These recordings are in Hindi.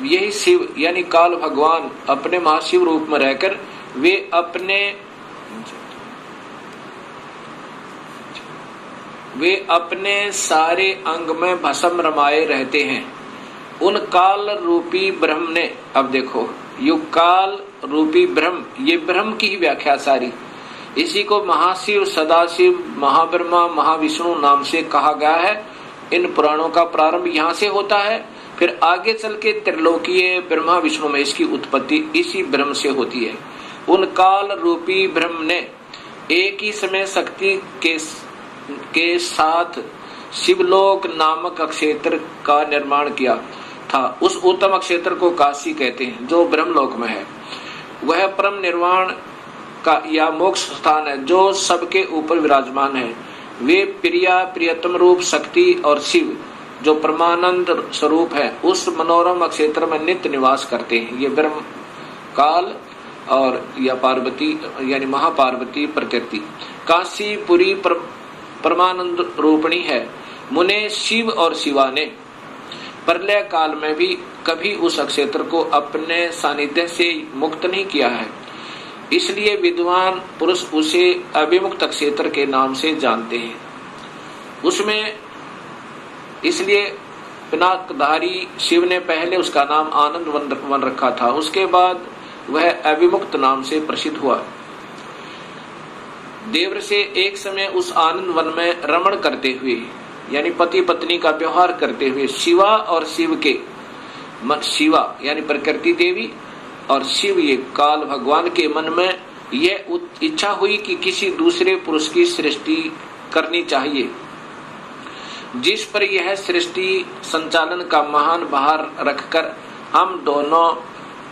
यही शिव यानी काल भगवान अपने महाशिव रूप में रहकर वे अपने सारे अंग में भस्म रमाए रहते हैं। उन काल रूपी ब्रह्म ने, अब देखो यु काल रूपी ब्रह्म, ये ब्रह्म की ही व्याख्या सारी, इसी को महाशिव, सदाशिव, महाब्रह्मा, महाविष्णु नाम से कहा गया है। इन पुराणों का प्रारंभ यहाँ से होता है, फिर आगे चल के त्रिलोकीय ब्रह्मा विष्णु में इसकी उत्पत्ति इसी ब्रह्म से होती है। उन काल रूपी ब्रह्म ने एक ही समय शक्ति के साथ शिवलोक नामक क्षेत्र का निर्माण किया था। उस उत्तम क्षेत्र को काशी कहते हैं, जो ब्रह्मलोक में है। वह परम निर्वाण का या मोक्ष स्थान है, जो सबके ऊपर विराजमान है। वे प्रियतम रूप शक्ति और शिव, जो परमानंद स्वरूप है, उस मनोरम क्षेत्र में नित्य निवास करते हैं। ये ब्रह्म काल और या पार्वती यानी महापार्वती प्रकृति काशी पुरी परमानंद रूपणी है। मुने शिव और शिवा ने प्रलय काल में भी कभी उस क्षेत्र को अपने सानिध्य से मुक्त नहीं किया है, इसलिए विद्वान पुरुष उसे अविमुक्त क्षेत्र के नाम से जानते हैं। उसमें इसलिए पिनाकधारी शिव ने पहले उसका नाम आनंद वन रखा था, उसके बाद वह अविमुक्त नाम से प्रसिद्ध हुआ। देवर से एक समय उस आनंद वन में रमण करते हुए यानी पति पत्नी का व्यवहार करते हुए शिवा और शिव के शिवा यानी प्रकृति देवी और शिव ये काल भगवान के मन में यह इच्छा हुई कि किसी दूसरे पुरुष की सृष्टि करनी चाहिए, जिस पर यह सृष्टि संचालन का महान भार रखकर हम दोनों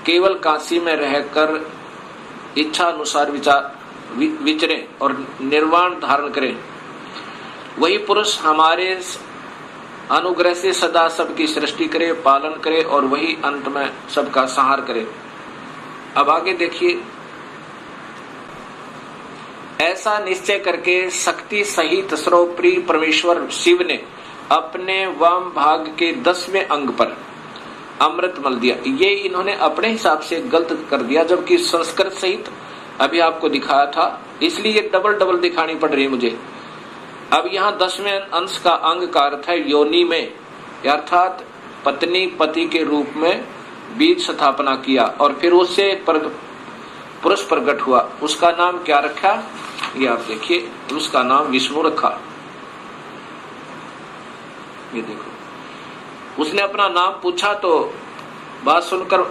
केवल काशी में रहकर इच्छा अनुसार विचरें और निर्वाण धारण करें। वही पुरुष हमारे अनुग्रह से सदा सबकी सृष्टि करे, पालन करे और वही अंत में सबका संहार करे। अब आगे देखिए, ऐसा निश्चय करके शक्ति सहित सर्वप्रिय परमेश्वर शिव ने अपने वाम भाग के 10वें अंग पर अमृत मल दिया। ये इन्होंने अपने हिसाब से गलत कर दिया, जबकि संस्कृत सहित अभी आपको दिखाया था, इसलिए ये डबल दिखानी पड़ रही है मुझे। अब यहाँ 10वें अंश का अंग का अर्थ है योनि में, अर्थात पत्नी पति के रूप में बीज स्थापना किया और फिर उससे पुरुष प्रकट हुआ। उसका नाम क्या रखा, ये आप देखिए, उसका नाम विष्णु रखा। ये देखो, उसने अपना नाम पूछा तो बात सुनकर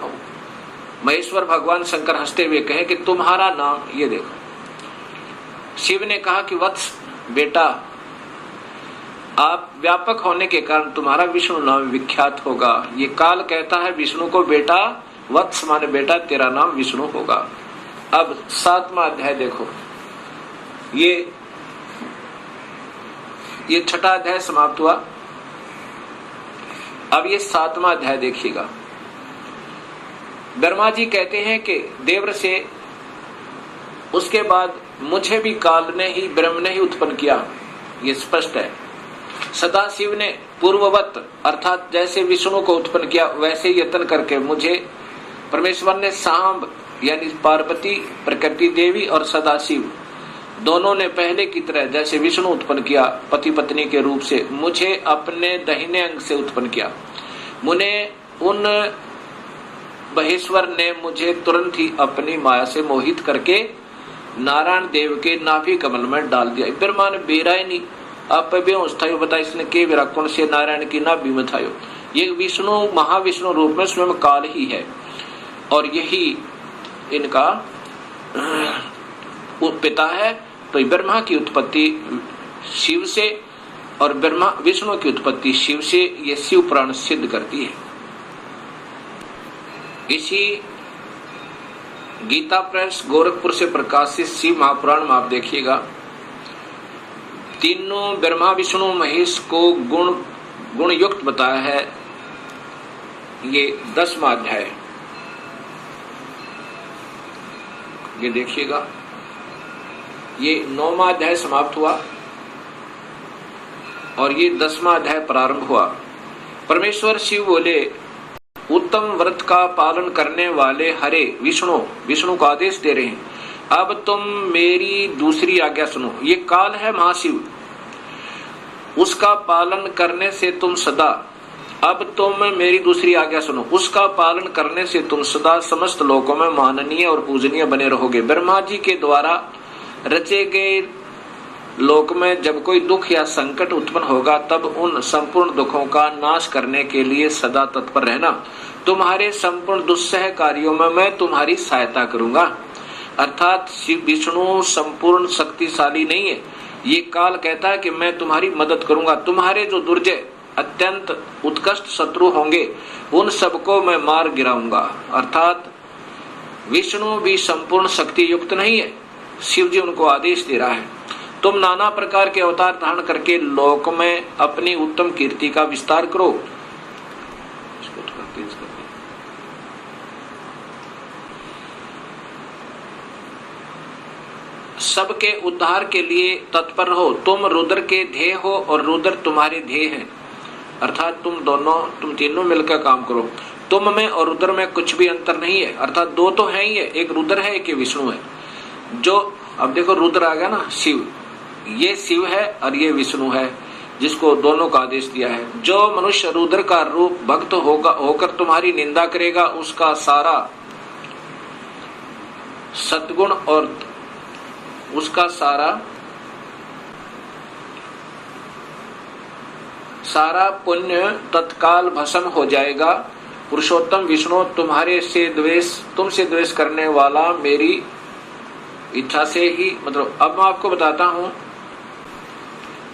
महेश्वर भगवान शंकर हंसते हुए कहे कि तुम्हारा नाम, ये देखो। शिव ने कहा कि वत्स बेटा, आप व्यापक होने के कारण तुम्हारा विष्णु नाम विख्यात होगा। ये काल कहता है विष्णु को बेटा, वत्स माने बेटा, तेरा नाम विष्णु होगा। अब 7वां अध्याय देखो, ये 6ठा अध्याय समाप्त हुआ। अब ये 7वां अध्याय देखिएगा। ब्रह्मा जी कहते हैं कि देवर से उसके बाद मुझे भी काल ने ही, ब्रह्म ने ही उत्पन्न किया, ये स्पष्ट है। सदाशिव ने पूर्ववत अर्थात जैसे विष्णु को उत्पन्न किया वैसे यत्न करके मुझे परमेश्वर ने सांब यानी पार्वती, प्रकृति देवी और सदाशिव दोनों ने पहले की तरह जैसे विष्णु उत्पन्न किया पति पत्नी के रूप से, मुझे अपने दाहिने अंग से उत्पन्न किया। मुने उन महेश्वर ने मुझे तुरंत ही अपनी माया से मोहित करके नारायण देव के नाभि कमल में डाल दिया। ब्रह्मा ने बेरा ही नहीं, आप बेहोश था, बता इसने के विराकुण से नारायण की नाभि में था। ये विष्णु महाविष्णु रूप में स्वयं काल ही है और यही इनका पिता है। तो ब्रह्मा की उत्पत्ति शिव से और ब्रह्मा विष्णु की उत्पत्ति शिव से, ये शिव पुराण सिद्ध करती है। इसी गीता प्रेस गोरखपुर से प्रकाशित शिव महापुराण में आप देखिएगा, तीनों ब्रह्मा विष्णु महेश को गुण युक्त बताया है। ये 10वां अध्याय, ये देखिएगा, ये 9वां अध्याय समाप्त हुआ और ये 10वां अध्याय प्रारंभ हुआ। परमेश्वर शिव बोले, उत्तम व्रत का पालन करने वाले हरे विष्णु, विष्णु को आदेश दे रहे हैं, अब तुम मेरी दूसरी आज्ञा सुनो। ये काल है महाशिव, उसका पालन करने से तुम सदा, अब तुम मेरी दूसरी आज्ञा सुनो, उसका पालन करने से तुम सदा समस्त लोकों में माननीय और पूजनीय बने रहोगे। ब्रह्मा जी के द्वारा रचे गए लोक में जब कोई दुख या संकट उत्पन्न होगा तब उन संपूर्ण दुखों का नाश करने के लिए सदा तत्पर रहना। तुम्हारे संपूर्ण दुस्सह कार्यों में मैं तुम्हारी सहायता करूंगा। अर्थात शिव विष्णु संपूर्ण शक्तिशाली नहीं है, ये काल कहता है कि मैं तुम्हारी मदद करूंगा। तुम्हारे जो दुर्जय अत्यंत उत्कृष्ट शत्रु होंगे उन सबको मैं मार गिराऊंगा। अर्थात विष्णु भी संपूर्ण शक्ति युक्त नहीं है, शिव जी उनको आदेश दे रहा है, तुम नाना प्रकार के अवतार धारण करके लोक में अपनी उत्तम कीर्ति का विस्तार करो। इसको थोड़ा तेज कर दो। सबके उद्धार के लिए तत्पर रहो। तुम रुद्र के ध्येय हो और रुद्र तुम्हारे ध्येय हैं। अर्थात तुम तीनों मिलकर काम करो। तुम में और रुद्र में कुछ भी अंतर नहीं है। अर्थात दो तो है ही है, एक रुद्र है एक विष्णु है। जो अब देखो रुद्र आ गया ना, शिव, ये शिव है और ये विष्णु है जिसको दोनों का आदेश दिया है। जो मनुष्य रुद्र का रूप भक्त होकर तुम्हारी निंदा करेगा उसका सारा सद्गुण और उसका सारा पुण्य तत्काल भस्म हो जाएगा। पुरुषोत्तम विष्णु तुमसे द्वेष करने वाला मेरी इच्छा से ही, मतलब अब मैं आपको बताता हूं,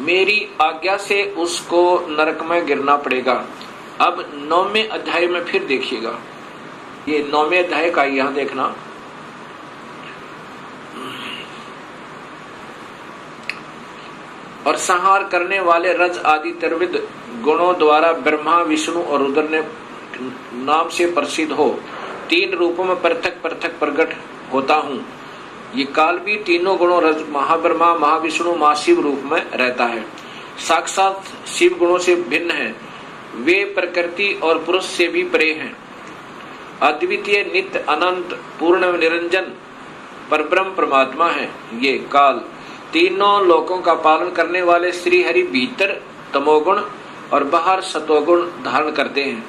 मेरी आज्ञा से उसको नरक में गिरना पड़ेगा। अब 9वें अध्याय में फिर देखिएगा, ये 9वें अध्याय का यहां देखना। और संहार करने वाले रज आदि त्रिविध गुणों द्वारा ब्रह्मा विष्णु और रुद्र ने नाम से प्रसिद्ध हो 3 रूपों में पृथक पृथक प्रकट होता हूं। ये काल भी तीनों गुणों रज महाब्रह्मा महाविष्णु महाशिव रूप में रहता है। साक्षात शिव गुणों से भिन्न है, वे प्रकृति और पुरुष से भी परे हैं। अद्वितीय नित्य अनंत पूर्ण निरंजन परब्रह्म परमात्मा है। ये काल तीनों लोकों का पालन करने वाले श्री हरि भीतर तमोगुण और बाहर सतोगुण धारण करते हैं।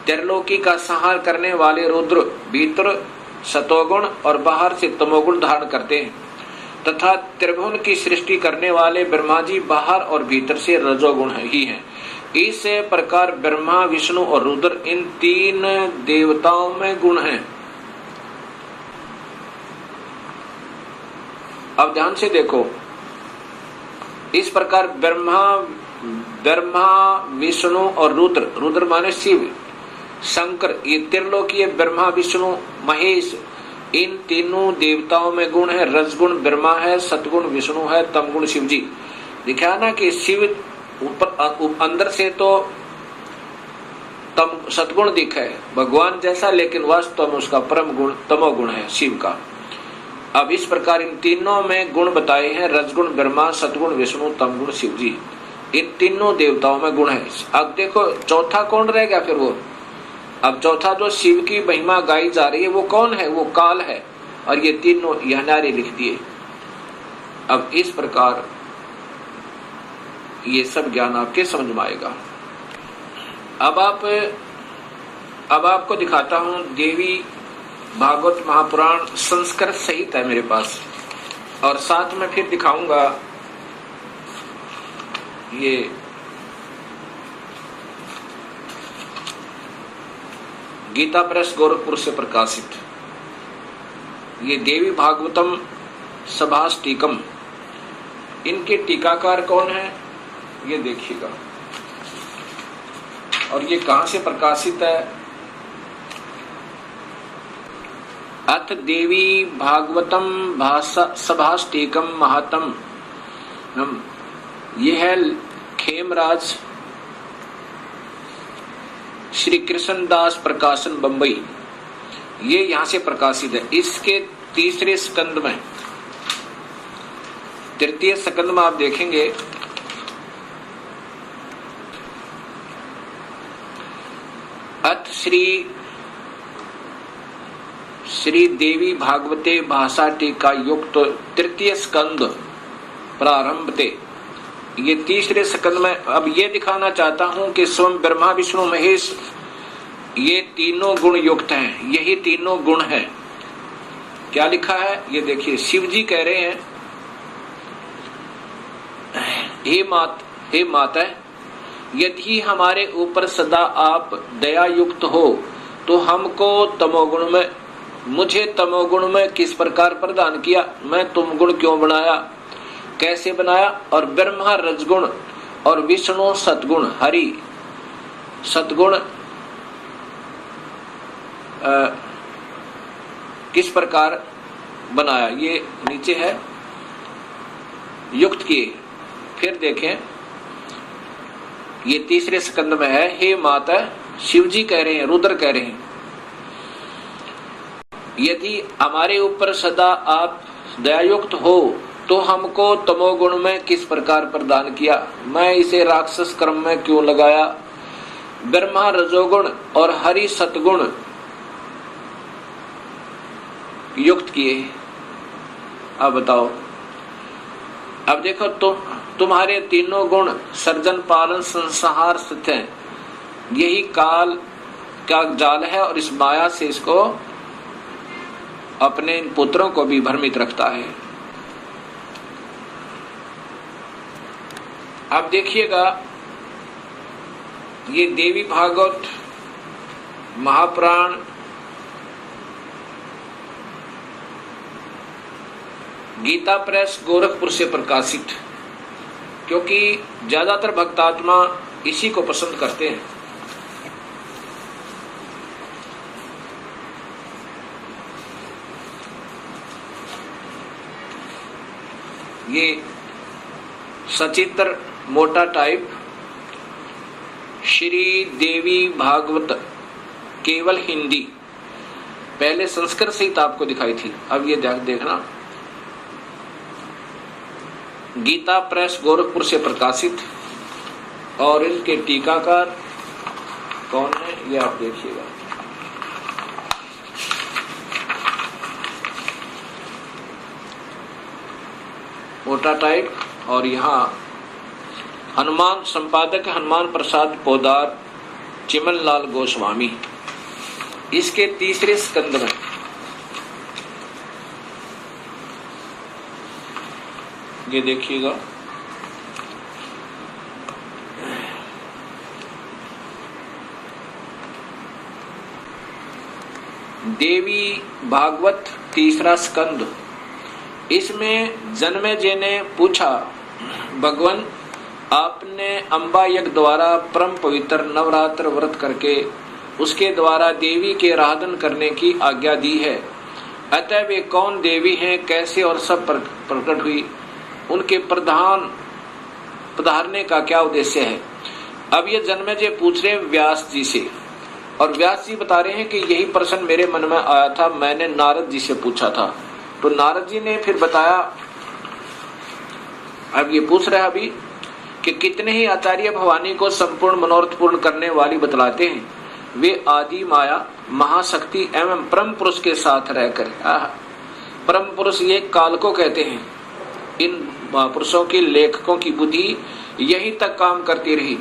त्रिलोकी का संहार करने वाले रुद्र भीतर सतोगुण और बाहर से तमोगुण धारण करते हैं तथा त्रिभुवन की सृष्टि करने वाले ब्रह्मा जी बाहर और भीतर से रजोगुण ही हैं। इस प्रकार ब्रह्मा विष्णु और रुद्र इन 3 देवताओं में गुण हैं। अब ध्यान से देखो, इस प्रकार ब्रह्मा विष्णु और रुद्र माने शिव शंकर, ये त्रिलोकीय ब्रह्मा विष्णु महेश, इन तीनों देवताओं में गुण है। रजगुण ब्रह्मा है, सतगुण विष्णु है, तमगुण शिव जी। दिखा ना कि शिव ऊपर अंदर से तो सतगुण दिखा है भगवान जैसा, लेकिन वास्तव में उसका परम गुण तमोगुण है शिव का। अब इस प्रकार इन तीनों में गुण बताए हैं, रजगुण ब्रह्मा, सतगुण विष्णु, तमगुण शिव जी। इन तीनों देवताओं में गुण है। अब देखो चौथा कौन रह गया फिर वो, अब चौथा जो शिव की महिमा गाई जा रही है वो कौन है, वो काल है। और ये तीनों यह नारे लिख दिए। अब इस प्रकार ये सब ज्ञान आपके समझ में आएगा। अब आपको दिखाता हूं देवी भागवत महापुराण संस्कृत सहित है मेरे पास, और साथ में फिर दिखाऊंगा ये गीता प्रेस गोरखपुर से प्रकाशित ये देवी भागवतम सभास टीकम। इनके टीकाकार कौन है ये देखिएगा, और ये कहां से प्रकाशित है। अथ देवी भागवतम सभास टीकम महातम, ये है खेमराज श्री कृष्णदास प्रकाशन बंबई, ये यहां से प्रकाशित है। इसके 3रे स्कंद में, 3य स्कंद में आप देखेंगे अथ श्री देवी भागवते भाषा टीका युक्त तृतीय स्कंद प्रारंभते। ये तीसरे स्कंद में अब ये दिखाना चाहता हूं कि स्वयं ब्रह्मा विष्णु महेश ये तीनों गुण युक्त हैं। यही तीनों गुण हैं। क्या लिखा है ये देखिए। शिव जी कह रहे हैं, हे माता, यदि हमारे ऊपर सदा आप दया युक्त हो तो हमको तमोगुण में, मुझे तमोगुण में किस प्रकार प्रदान किया, मैं तुम गुण क्यों बनाया, कैसे बनाया, और ब्रह्मा रजगुण और विष्णु सतगुण हरि सतगुण किस प्रकार बनाया, ये नीचे है युक्त किए। फिर देखें ये तीसरे स्कंद में है, हे माता, शिव जी कह रहे हैं, रुद्र कह रहे हैं, यदि हमारे ऊपर सदा आप दयायुक्त हो तो हमको तमोगुण में किस प्रकार प्रदान किया, मैं इसे राक्षस कर्म में क्यों लगाया, ब्रह्मा रजोगुण और हरि सतगुण युक्त किए। अब बताओ, अब देखो तुम्हारे तीनों गुण सर्जन पालन संहार स्थित हैं। यही काल का जाल है और इस माया से इसको अपने इन पुत्रों को भी भ्रमित रखता है। अब देखिएगा ये देवी भागवत महापुराण गीता प्रेस गोरखपुर से प्रकाशित, क्योंकि ज्यादातर भक्तात्मा इसी को पसंद करते हैं। ये सचित्र मोटा टाइप श्री देवी भागवत केवल हिंदी, पहले संस्कृत सहित आपको दिखाई थी, अब ये देखना गीता प्रेस गोरखपुर से प्रकाशित, और इनके टीकाकार कौन है ये आप देखिएगा। मोटा टाइप, और यहाँ हनुमान संपादक हनुमान प्रसाद पोदार चिमन लाल गोस्वामी। इसके तीसरे स्कंद में ये देखिएगा, देवी भागवत तीसरा स्कंद। इसमें जन्मेजय ने पूछा, भगवान आपने अम्बा यज्ञ द्वारा परम पवित्र नवरात्र व्रत करके उसके द्वारा देवी के आराधन करने की आज्ञा दी है, अतः वे कौन देवी हैं, कैसे और सब प्रकट हुई, उनके पधारने का क्या उद्देश्य है। अब ये जन्मेजय पूछ रहे व्यास जी से, और व्यास जी बता रहे हैं कि यही प्रश्न मेरे मन में आया था, मैंने नारद जी से पूछा था। तो नारद जी ने फिर बताया, अब ये पूछ रहा है अभी कि कितने ही आचार्य भवानी को संपूर्ण मनोरथ पूर्ण करने वाली बतलाते हैं, वे आदि माया महाशक्ति एवं परम पुरुष के साथ रहकर, परम पुरुष ये काल को कहते हैं, इन पुरुषों की लेखकों की बुद्धि यहीं तक काम करती रही,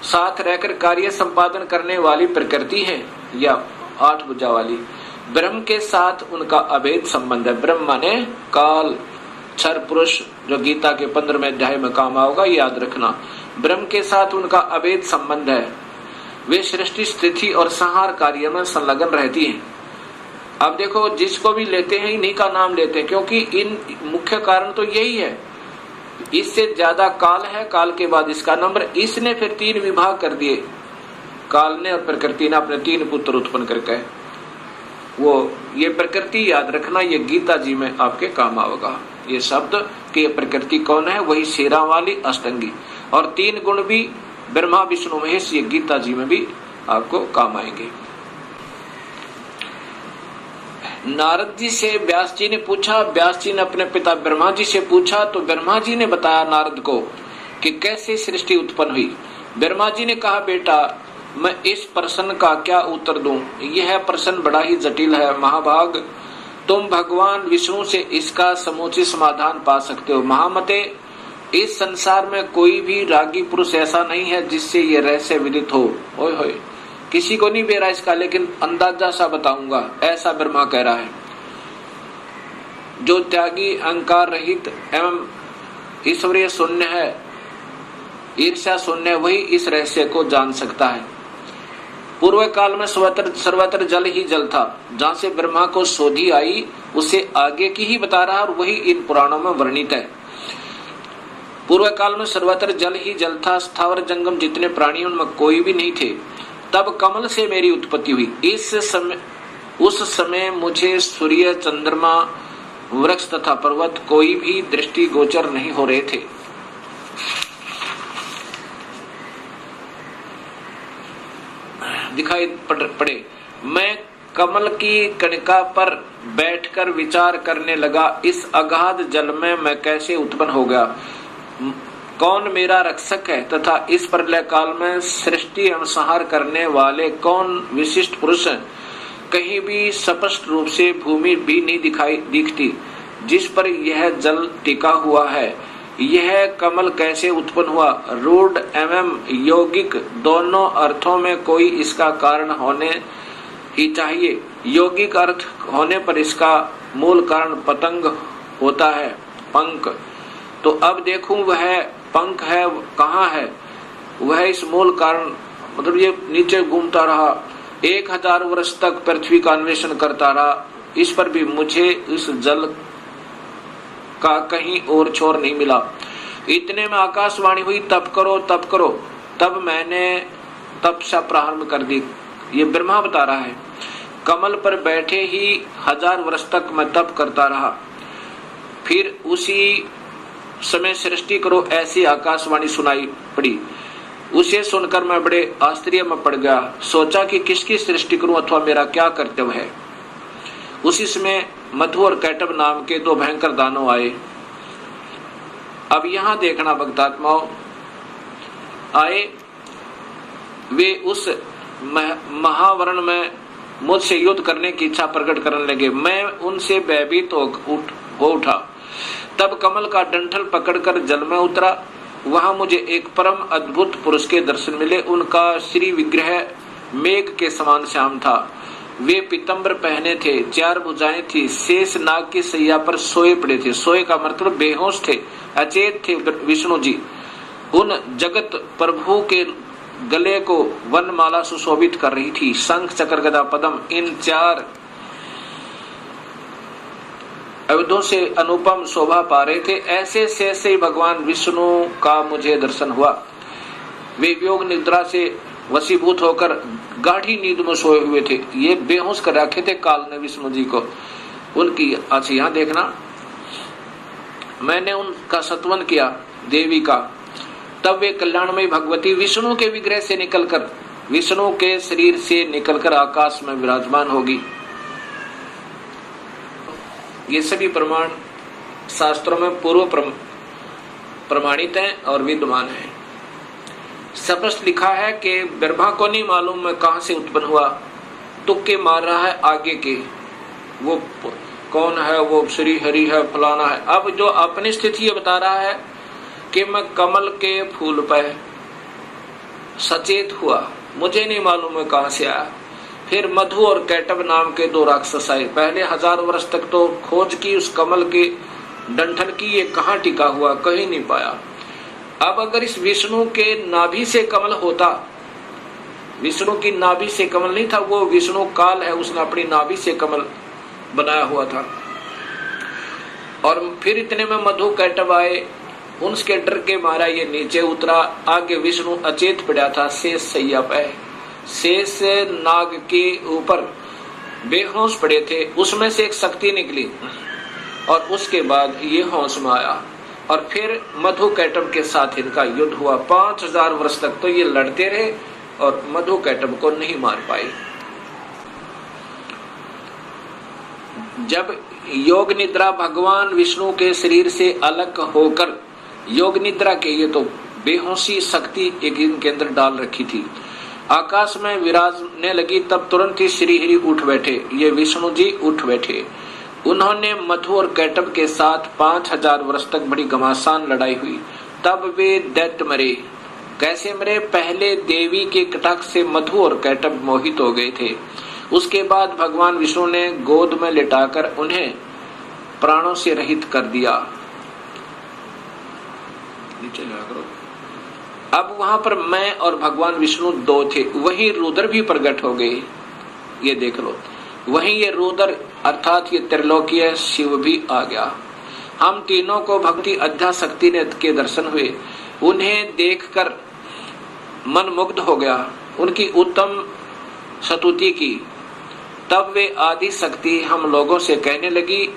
साथ रहकर कार्य संपादन करने वाली प्रकृति है या 8 भुजा वाली। ब्रह्म के साथ उनका अभेद संबंध है। ब्रह्म माने काल, क्षर पुरुष, जो गीता के 15वें अध्याय में काम आओगा, याद रखना। ब्रह्म के साथ उनका अभेद संबंध है। वे सृष्टि स्थिति और संहार कार्य में संलग्न रहती हैं। अब देखो, जिसको भी लेते हैं इन्हीं का नाम लेते हैं, क्योंकि इन मुख्य कारण तो यही है। इससे ज्यादा काल है, काल के बाद इसका नंबर। इसने फिर 3 विभाग कर दिए, काल ने और प्रकृति ने अपने 3 पुत्र उत्पन्न करके। वो ये प्रकृति याद रखना, ये गीता जी में आपके काम आएगा। ये शब्द कि ये प्रकृति कौन है, वही शेरा वाली अष्टंगी, और 3 गुण भी ब्रह्मा विष्णु महेश, ये गीता जी में भी आपको काम आएंगे। नारद जी से व्यास जी ने पूछा, व्यास जी ने अपने पिता ब्रह्मा जी से पूछा, तो ब्रह्मा जी ने बताया नारद को कि कैसे सृष्टि उत्पन्न हुई। ब्रह्मा जी ने कहा, बेटा मैं इस प्रश्न का क्या उत्तर दूं? यह प्रश्न बड़ा ही जटिल है महाभाग। तुम भगवान विष्णु से इसका समुचित समाधान पा सकते हो। महामते, इस संसार में कोई भी रागी पुरुष ऐसा नहीं है जिससे ये रहस्य विदित हो। ओए होए, किसी को नहीं बेरा इसका, लेकिन अंदाजा सा बताऊंगा, ऐसा ब्रह्मा कह रहा है। जो त्यागी, अहंकार रहित एवं ईश्वरीय शून्य है, ईर्ष्या शून्य, वही इस रहस्य को जान सकता है। पूर्व काल में सर्वत्र जल ही जल था। जहां से ब्रह्मा को शोधी आई उसे आगे की ही बता रहा और वही इन पुराणों में वर्णित है। पूर्व काल में सर्वत्र जल ही जल था। स्थावर जंगम जितने प्राणी उनमें कोई भी नहीं थे। तब कमल से मेरी उत्पत्ति हुई। उस समय मुझे सूर्य, चंद्रमा, वृक्ष तथा पर्वत कोई भी दृष्टि गोचर नहीं हो रहे थे। दिखाई पड़े। मैं कमल की कणिका पर बैठकर विचार करने लगा, इस अगाध जल में मैं कैसे उत्पन्न हो गया, कौन मेरा रक्षक है तथा इस प्रलय काल में सृष्टि एवं संहार करने वाले कौन विशिष्ट पुरुष हैं। कहीं भी स्पष्ट रूप से भूमि भी नहीं दिखती जिस पर यह जल टिका हुआ है। यह कमल कैसे उत्पन्न हुआ? रूढ़ एवं यौगिक दोनों अर्थों में कोई इसका कारण होने ही चाहिए। यौगिक अर्थ होने पर इसका मूल कारण पतंग होता है, पंख। तो अब देखूं वह पंख है कहाँ है? वह इस मूल कारण, मतलब ये नीचे घूमता रहा, 1000 वर्ष तक पृथ्वी का अन्वेषण करता रहा। इस पर भी मुझे इस जल का कहीं और छोर नहीं मिला। इतने में आकाशवाणी हुई, तप करो तप करो। तब मैंने तपस्या प्रारंभ कर दी। ये ब्रह्मा बता रहा है। कमल पर बैठे ही 1000 वर्ष तक मैं तप करता रहा। फिर उसी समय सृष्टि करो, ऐसी आकाशवाणी सुनाई पड़ी। उसे सुनकर मैं बड़े आश्चर्य में पड़ गया। सोचा कि किसकी सृष्टि करूं अथवा मेरा क्या कर्तव्य है। उसी समय मधु और कैटब नाम के 2 भयंकर दानव आए। अब यहां देखना भक्तात्माओं, आए वे उस महावरण में मुझसे युद्ध करने की इच्छा प्रकट करने लगे। मैं उनसे भयभीत हो उठा। तब कमल का डंठल पकड़कर जल में उतरा। वहां मुझे एक परम अद्भुत पुरुष के दर्शन मिले। उनका श्री विग्रह मेघ के समान श्याम था। वे पीतंबर पहने थे, 4 भुजाएं थी, शेष नाग की सैया पर सोए पड़े थे। सोए का मतलब बेहोश थे, अचेत थे विष्णु जी। उन जगत प्रभु के गले को वनमाला सुशोभित कर रही थी। शंख, चक्र, गदा, पद्म, इन 4 अवधों से अनुपम शोभा पा रहे थे। ऐसे से भगवान विष्णु का मुझे दर्शन हुआ। वे योग निद्रा से वशीभूत होकर गाढ़ी नींद में सोए हुए थे। ये बेहोश कर रखे थे काल ने विष्णु जी को। उनकी अच्छा यहाँ देखना, मैंने उनका सत्वन किया देवी का। तब वे कल्याणमयी भगवती विष्णु के विग्रह से निकलकर, विष्णु के शरीर से निकलकर आकाश में विराजमान होगी। ये सभी प्रमाण शास्त्रों में पूर्व प्रमाणित हैं और विद्यमान हैं। स्पष्ट लिखा है कि ब्रह्मा को नहीं मालूम मैं कहां से उत्पन्न हुआ। तुक्के मार रहा है आगे के, वो कौन है, वो श्री हरि है, फलाना है। अब जो अपनी स्थिति ये बता रहा है कि मैं कमल के फूल पर सचेत हुआ, मुझे नहीं मालूम मैं कहां से आया। फिर मधु और कैटब नाम के 2 राक्षस आए। पहले 1000 वर्ष तक तो खोज की उस कमल के डंठल की, ये कहाँ टिका हुआ, कहीं नहीं पाया। अब अगर इस विष्णु के नाभि से कमल होता, विष्णु की नाभि से कमल नहीं था, वो विष्णु काल है, उसने अपनी नाभि से कमल बनाया हुआ था। और फिर इतने में मधु कैटब आए, उनके डर के मारा ये नीचे उतरा। आगे विष्णु अचेत पड़ा था शेष सैया पे, शेष नाग के ऊपर बेहोश पड़े थे। उसमें से एक शक्ति निकली और उसके बाद ये होश में आया। और फिर मधु कैटब के साथ इनका युद्ध हुआ। 5000 वर्ष तक तो ये लड़ते रहे और मधु कैटब को नहीं मार पाए। जब योग निद्रा भगवान विष्णु के शरीर से अलग होकर, योग निद्रा के ये तो बेहोशी शक्ति एक इनके अंदर डाल रखी थी। आकाश में विराजने लगी, तब तुरंत ही श्री हरि उठ बैठे। ये विष्णु जी उठ बैठे। उन्होंने मधु और कैटभ के साथ 5000 वर्ष तक बड़ी घमासान लड़ाई हुई। तब वे दैत्य मरे। कैसे मरे? पहले देवी के कटाक्ष से मधु और कैटभ मोहित हो गए थे। उसके बाद भगवान विष्णु ने गोद में लिटाकर उन्हें प्राणों से रहित कर दिया। नीचे लगा करो। अब वहां पर मैं और भगवान विष्णु दो थे। वही रुद्र भी प्रकट हो गए। ये देख लो, वहीं ये रुद्र अर्थात ये त्रिलोकीय शिव भी आ गया। हम तीनों को भक्ति अध्याशक्ति ने के दर्शन हुए। उन्हें देखकर मन मुग्ध हो गया, उनकी उत्तम स्तुति की। तब वे आदि शक्ति हम लोगों से कहने लगी।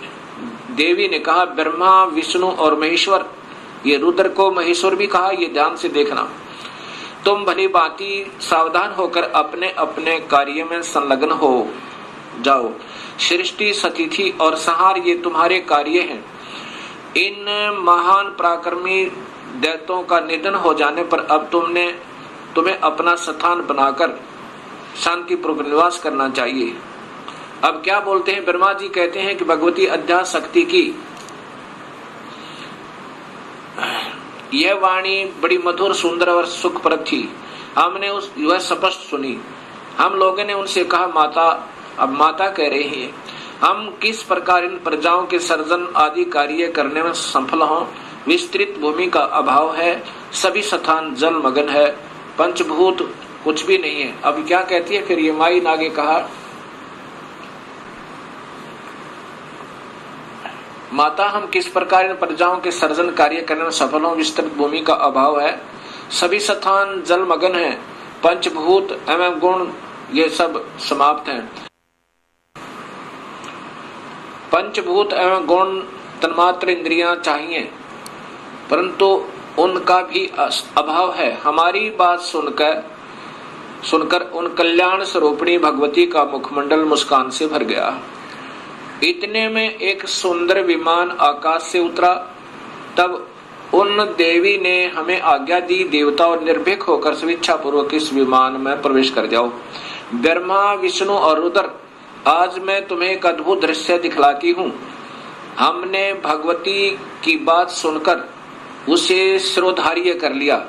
देवी ने कहा, ब्रह्मा विष्णु और महेश्वर, ये रुद्र को महेश्वर भी कहा, ये ध्यान से देखना। तुम भली भांति सावधान होकर अपने अपने कार्य में संलग्न हो जाओ। सृष्टि, स्थिति और संहार ये तुम्हारे कार्य हैं। इन महान पराक्रमी दैत्यों का निधन हो जाने पर अब तुम्हें अपना स्थान बनाकर शांतिपूर्वक निवास करना चाहिए। अब क्या बोलते हैं? ब्रह्मा जी कहते हैं कि भगवती अध्यास शक्ति की यह वाणी बड़ी मधुर, सुंदर और सुखप्रद थी। हमने वह स्पष्ट सुनी। हम लोगों ने उनसे कहा, माता, अब माता कह रही हैं, हम किस प्रकार इन प्रजाओं के सर्जन आदि कार्य करने में सफल हों। विस्तृत भूमि का अभाव है, सभी स्थान जल मगन है, पंचभूत कुछ भी नहीं है। अब क्या कहती है फिर ये माई ने आगे कहा, माता, हम किस प्रकार इन प्रजाओं के सर्जन कार्य करने में सफल हों। विस्तृत भूमि का अभाव है, सभी स्थान जल मगन है, पंचभूत एवं गुण ये सब समाप्त हैं। पंचभूत एवं गुण तन्मात्र इंद्रियां चाहिए, परंतु उनका भी अभाव है। हमारी बात सुनकर उन कल्याण स्वरूपिणी भगवती का मुखमंडल मुस्कान से भर गया। इतने में एक सुंदर विमान आकाश से उतरा। तब उन देवी ने हमें आज्ञा दी, देवता और निर्भीक होकर स्वेच्छा पूर्वक इस विमान में प्रवेश कर जाओ। ब्रह्मा विष्णु और रुद्र, आज मैं तुम्हें एक अद्भुत दृश्य दिखलाती हूँ। हमने भगवती की बात सुनकर उसे शिरोधार्य कर लिया।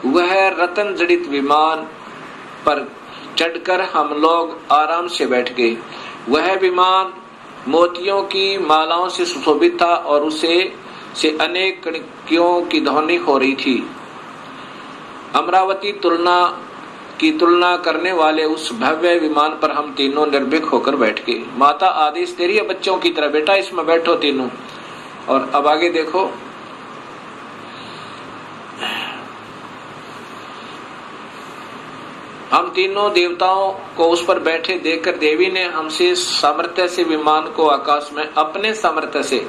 वह रतन जड़ित विमान पर चढ़कर हम लोग आराम से बैठ गए। वह विमान मोतियों की मालाओं से सुशोभित था और उसे से अनेक कणियों की ध्वनि हो रही थी। अमरावती की तुलना करने वाले उस भव्य विमान पर हम तीनों निर्भीक होकर बैठ गए। माता, आदेश दे रही है बच्चों की तरह, बेटा इसमें बैठो तीनों। और अब आगे देखो, हम तीनों देवताओं को उस पर बैठे देखकर देवी ने हमसे सामर्थ्य से विमान को आकाश में, अपने सामर्थ्य से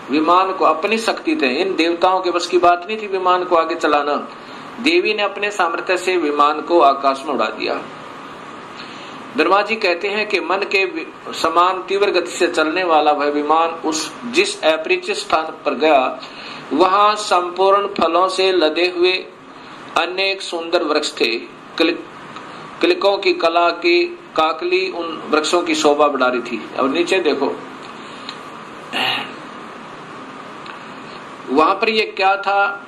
विमान को, अपनी शक्ति थे, इन देवताओं के बस की बात नहीं थी विमान को आगे चलाना। देवी ने अपने सामर्थ्य से विमान को आकाश में उड़ा दिया। ब्रह्मा जी कहते हैं कि मन के समान तीव्र गति से चलने वाला वह विमान जिस अपरिचित स्थान पर गया, वहां संपूर्ण फलों से लदे हुए अनेक सुंदर वृक्ष थे। किलकों की कला की काकली उन वृक्षों की शोभा बढ़ा रही थी। अब नीचे देखो, वहां पर ये क्या था?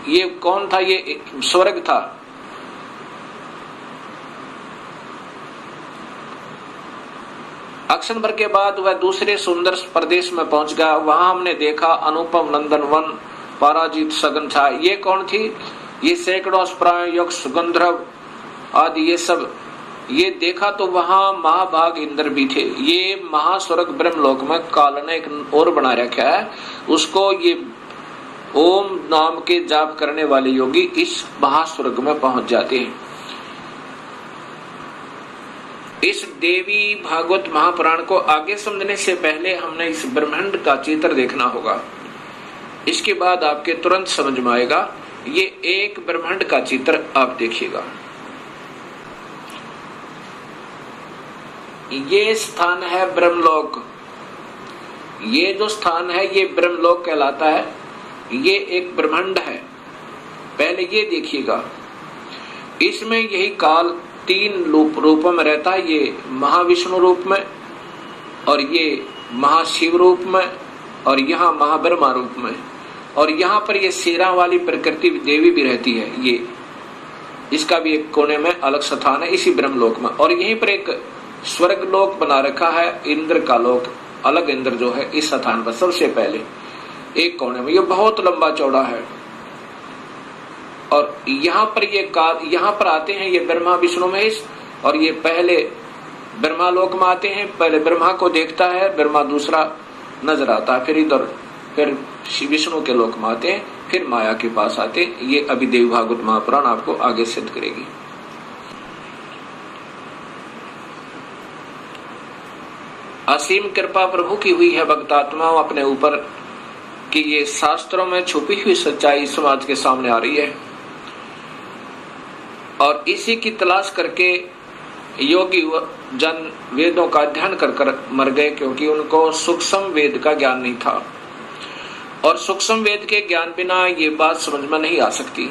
ये कौन था? ये स्वर्ग था। अक्षण भर के बाद वह दूसरे सुंदर प्रदेश में पहुंच गया। वहां हमने देखा अनुपम नंदन वन, पराजित सगन छा। ये कौन थी? ये सैकड़ों प्राय यक्ष गंधर्व आदि ये सब। ये देखा तो वहां महाभाग इंद्र भी थे। ये महास्वर्ग ब्रह्मलोक में काल ने एक और बना रखा है, उसको ये ओम नाम के जाप करने वाले योगी इस महास्वर्ग में पहुंच जाते हैं। इस देवी भागवत महापुराण को आगे समझने से पहले हमने इस ब्रह्मांड का चित्र देखना होगा। इसके बाद आपके तुरंत समझ में आएगा। ये एक ब्रह्मांड का चित्र आप देखिएगा। ये स्थान है ब्रह्मलोक। ये जो स्थान है ये ब्रह्मलोक कहलाता है। ये एक ब्रह्मांड है। पहले ये देखिएगा, इसमें यही काल 3 रूपों में रहता है, ये महाविष्णु रूप में, और ये महाशिव रूप में, और यहाँ महाब्रह्मा रूप में, और यहाँ पर ये शेरा वाली प्रकृति देवी भी रहती है। ये इसका भी एक कोने में अलग स्थान है इसी ब्रह्मलोक में। और यहीं पर एक स्वर्ग लोक बना रखा है, इंद्र का लोक, अलग इंद्र जो है इस स्थान पर सबसे पहले एक कोने में। ये बहुत लंबा चौड़ा है। और यहाँ पर ये यहाँ पर आते हैं ये ब्रह्मा विष्णु महेश, और ये पहले ब्रह्मा लोक में आते हैं। पहले ब्रह्मा को देखता है, ब्रह्मा दूसरा नजर आता है, फिर इधर फिर विष्णु के लोक में आते हैं, फिर माया के पास आते हैं। ये अभी देवी भागवत महापुराण आपको आगे सिद्ध करेगी। असीम कृपा प्रभु की हुई है भक्तात्माओं अपने ऊपर कि ये शास्त्रों में छुपी हुई सच्चाई समाज के सामने आ रही है, और इसी की तलाश करके योगी जन वेदों का अध्ययन कर कर मर गए, क्योंकि उनको सूक्ष्म वेद का ज्ञान नहीं था। और सूक्ष्म वेद के ज्ञान बिना ये बात समझ में नहीं आ सकती।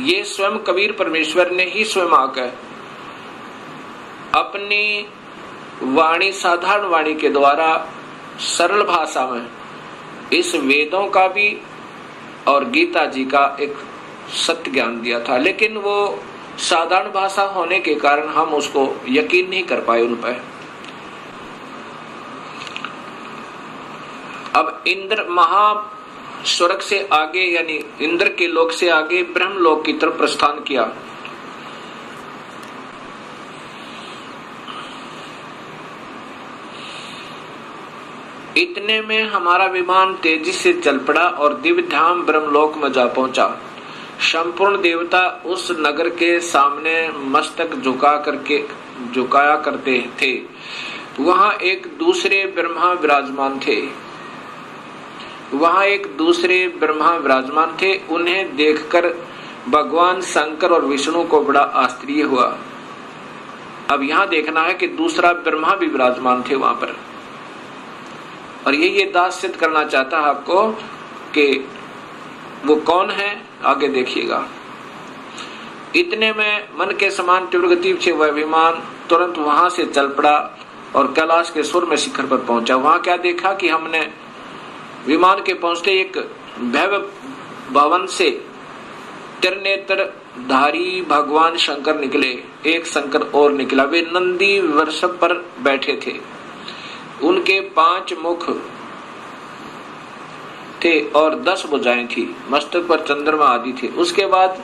ये स्वयं कबीर परमेश्वर ने ही स्वयं आकर अपनी वाणी, साधारण वाणी के द्वारा सरल भाषा में इस वेदों का भी और गीता जी का एक सत्य ज्ञान दिया था। लेकिन वो साधारण भाषा होने के कारण हम उसको यकीन नहीं कर पाए उन पर। अब इंद्र महा स्वर्ग से आगे, यानी इंद्र के लोक से आगे ब्रह्म लोक की तरफ प्रस्थान किया। इतने में हमारा विमान तेजी से चल पड़ा और दिव्यधाम ब्रह्मलोक में जा पहुंचा। संपूर्ण देवता उस नगर के सामने मस्तक झुकाया करते थे। वहां एक दूसरे ब्रह्मा विराजमान थे। उन्हें देखकर भगवान शंकर और विष्णु को बड़ा आश्चर्य हुआ। अब यहाँ देखना है कि दूसरा ब्रह्मा भी विराजमान थे वहां पर, और ये दास सिद्ध करना चाहता है आपको कि वो कौन है, आगे देखिएगा। इतने में मन के समान तीव्र गति से वह विमान तुरंत वहां से चल पड़ा और कैलाश के सुर में शिखर पर पहुंचा। वहां क्या देखा कि हमने विमान के पहुंचते एक भव्य भवन से त्रिनेत्र धारी भगवान शंकर निकले। एक शंकर और निकला, वे नंदी वृषभ पर बैठे थे। उनके 5 मुख थे और 10 भुजाएं थी। मस्तक पर चंद्रमा आदि थे। उसके बाद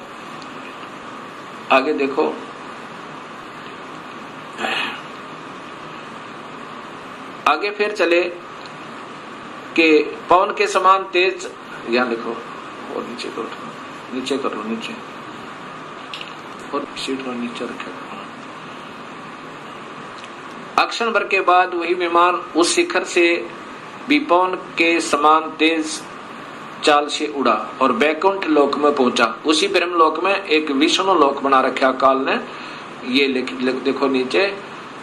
आगे देखो, आगे फिर चले कि पवन के समान तेज, यहाँ लिखो और नीचे करो, नीचे और सीट को नीचे रखेगा। अक्षण भर के बाद वही विमान उस शिखर से भी पवन के समान तेज चाल से उड़ा और बैकुंठ लोक में पहुंचा। उसी ब्रह्म लोक में एक विष्णु लोक बना रखा काल ने। ये देखो नीचे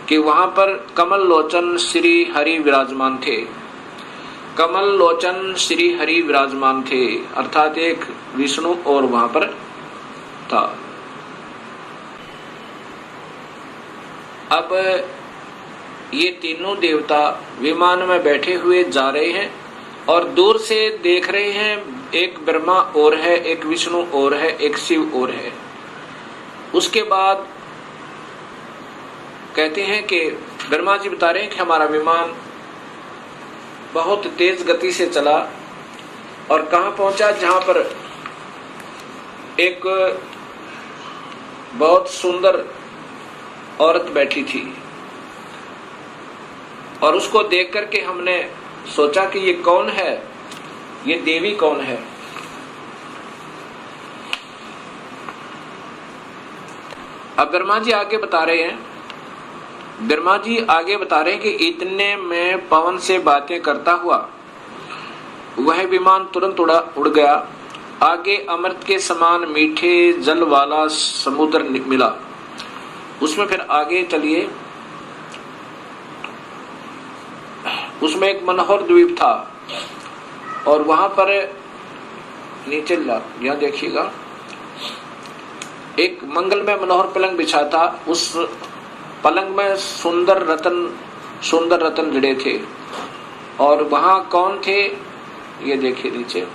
कि वहां पर कमल लोचन श्री हरि विराजमान थे। कमल लोचन श्री हरि विराजमान थे, अर्थात एक विष्णु और वहां पर था। अब ये तीनों देवता विमान में बैठे हुए जा रहे हैं और दूर से देख रहे हैं, एक ब्रह्मा और है, एक विष्णु और है, एक शिव और है। उसके बाद कहते हैं कि ब्रह्मा जी बता रहे हैं कि हमारा विमान बहुत तेज गति से चला और कहां पहुंचा, जहां पर एक बहुत सुंदर औरत बैठी थी। और उसको देख करके हमने सोचा कि ये कौन है, ये देवी कौन है। अब ब्रह्मा जी आगे बता रहे हैं, कि इतने में पवन से बातें करता हुआ वह विमान तुरंत उड़ गया। आगे अमृत के समान मीठे जल वाला समुद्र मिला। उसमें फिर आगे चलिए, उसमें एक मनोहर द्वीप था और वहां पर नीचे यहाँ देखिएगा एक मंगल में मनोहर पलंग बिछा था, उस पलंग में सुंदर रतन जड़े थे। और वहां कौन थे, ये देखिए नीचे,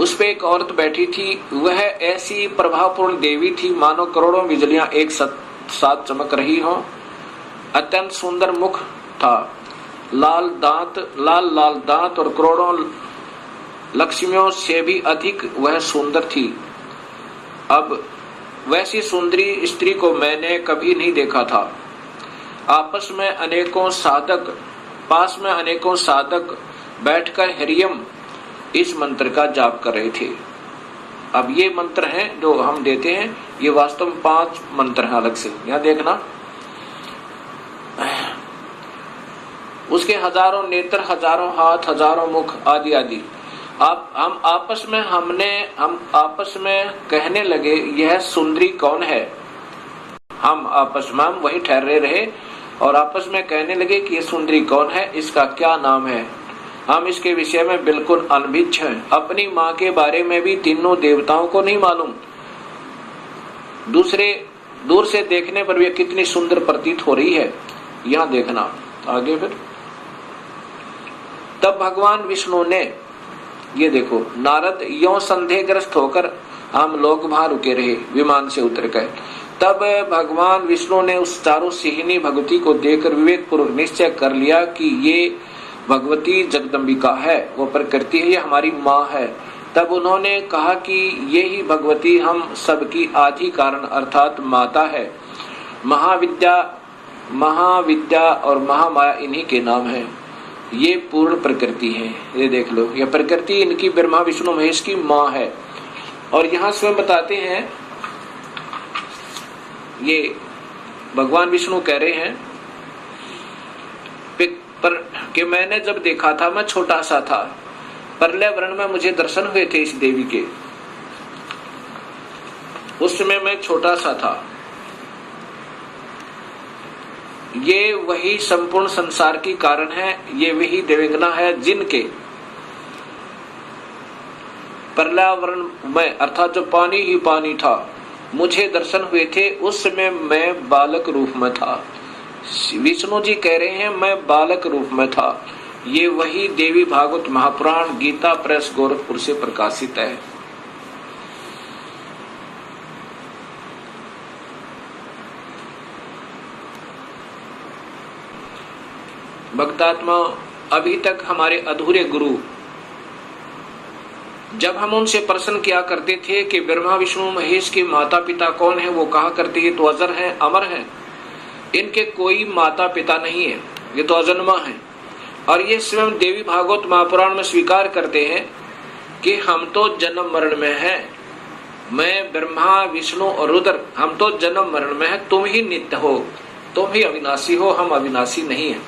उस पे एक औरत बैठी थी। वह ऐसी प्रभावपूर्ण देवी थी मानो करोड़ों बिजलियां एक साथ चमक रही हो। अत्यंत सुंदर मुख था, लाल दांत और करोड़ों लक्ष्मियों से भी अधिक वह सुंदर थी। अब वैसी सुंदरी स्त्री को मैंने कभी नहीं देखा था। पास में अनेकों साधक बैठकर हरियम इस मंत्र का जाप कर रहे थे। अब ये मंत्र हैं जो हम देते हैं, ये वास्तव में 5 मंत्र हैं अलग से, यहां देखना। उसके हजारों नेत्र, हजारों हाथ, हजारों मुख आदि आदि। हम आपस में कहने लगे, यह सुंदरी कौन है। हम आपस में वही ठहरे रहे और आपस में कहने लगे कि ये सुंदरी कौन है, इसका क्या नाम है। हम इसके विषय में बिल्कुल अनभिज्ञ हैं। अपनी माँ के बारे में भी तीनों देवताओं को नहीं मालूम। दूर से देखने पर भी कितनी सुंदर प्रतीत हो रही है, यहां देखना आगे। फिर तब भगवान विष्णु ने, ये देखो, नारद यों संदेहग्रस्त होकर हम लोग वहां रुके रहे, विमान से उतर गए। तब भगवान विष्णु ने उस चारों सिहिनी भगवती को देखकर विवेक पूर्वक निश्चय कर लिया कि ये भगवती जगदम्बिका है, वो प्रकृति है, ये हमारी माँ है। तब उन्होंने कहा कि ये ही भगवती हम सबकी आदि कारण अर्थात माता है। महाविद्या और महामाया इन्हीं के नाम है। ये पूर्ण प्रकृति है। ये देख लो, ये प्रकृति इनकी ब्रह्मा विष्णु महेश की माँ है। और यहाँ स्वयं बताते हैं, ये भगवान विष्णु कह रहे हैं पर कि मैंने जब देखा था मैं छोटा सा था, परलय वर्ण में मुझे दर्शन हुए थे इस देवी के, उस समय मैं छोटा सा था। ये वही संपूर्ण संसार की कारण है, ये वही देवंगना है जिनके परलय वर्ण में अर्थात जो पानी ही पानी था मुझे दर्शन हुए थे। उस समय मैं बालक रूप में था। विष्णु जी कह रहे हैं मैं बालक रूप में था। ये वही देवी भागवत महापुराण गीता प्रेस गोरखपुर से प्रकाशित है। भक्तात्मा, अभी तक हमारे अधूरे गुरु, जब हम उनसे प्रश्न किया करते थे कि ब्रह्मा विष्णु महेश के माता पिता कौन है, वो कहा करते ये तो अजर है, अमर है, इनके कोई माता पिता नहीं है, ये तो अजन्मा है। और ये स्वयं देवी भागवत महापुराण में स्वीकार करते हैं कि हम तो जन्म मरण में हैं। मैं ब्रह्मा विष्णु और रुद्र, हम तो जन्म मरण में हैं, तुम ही नित्य हो, तुम ही अविनाशी हो, हम अविनाशी नहीं है।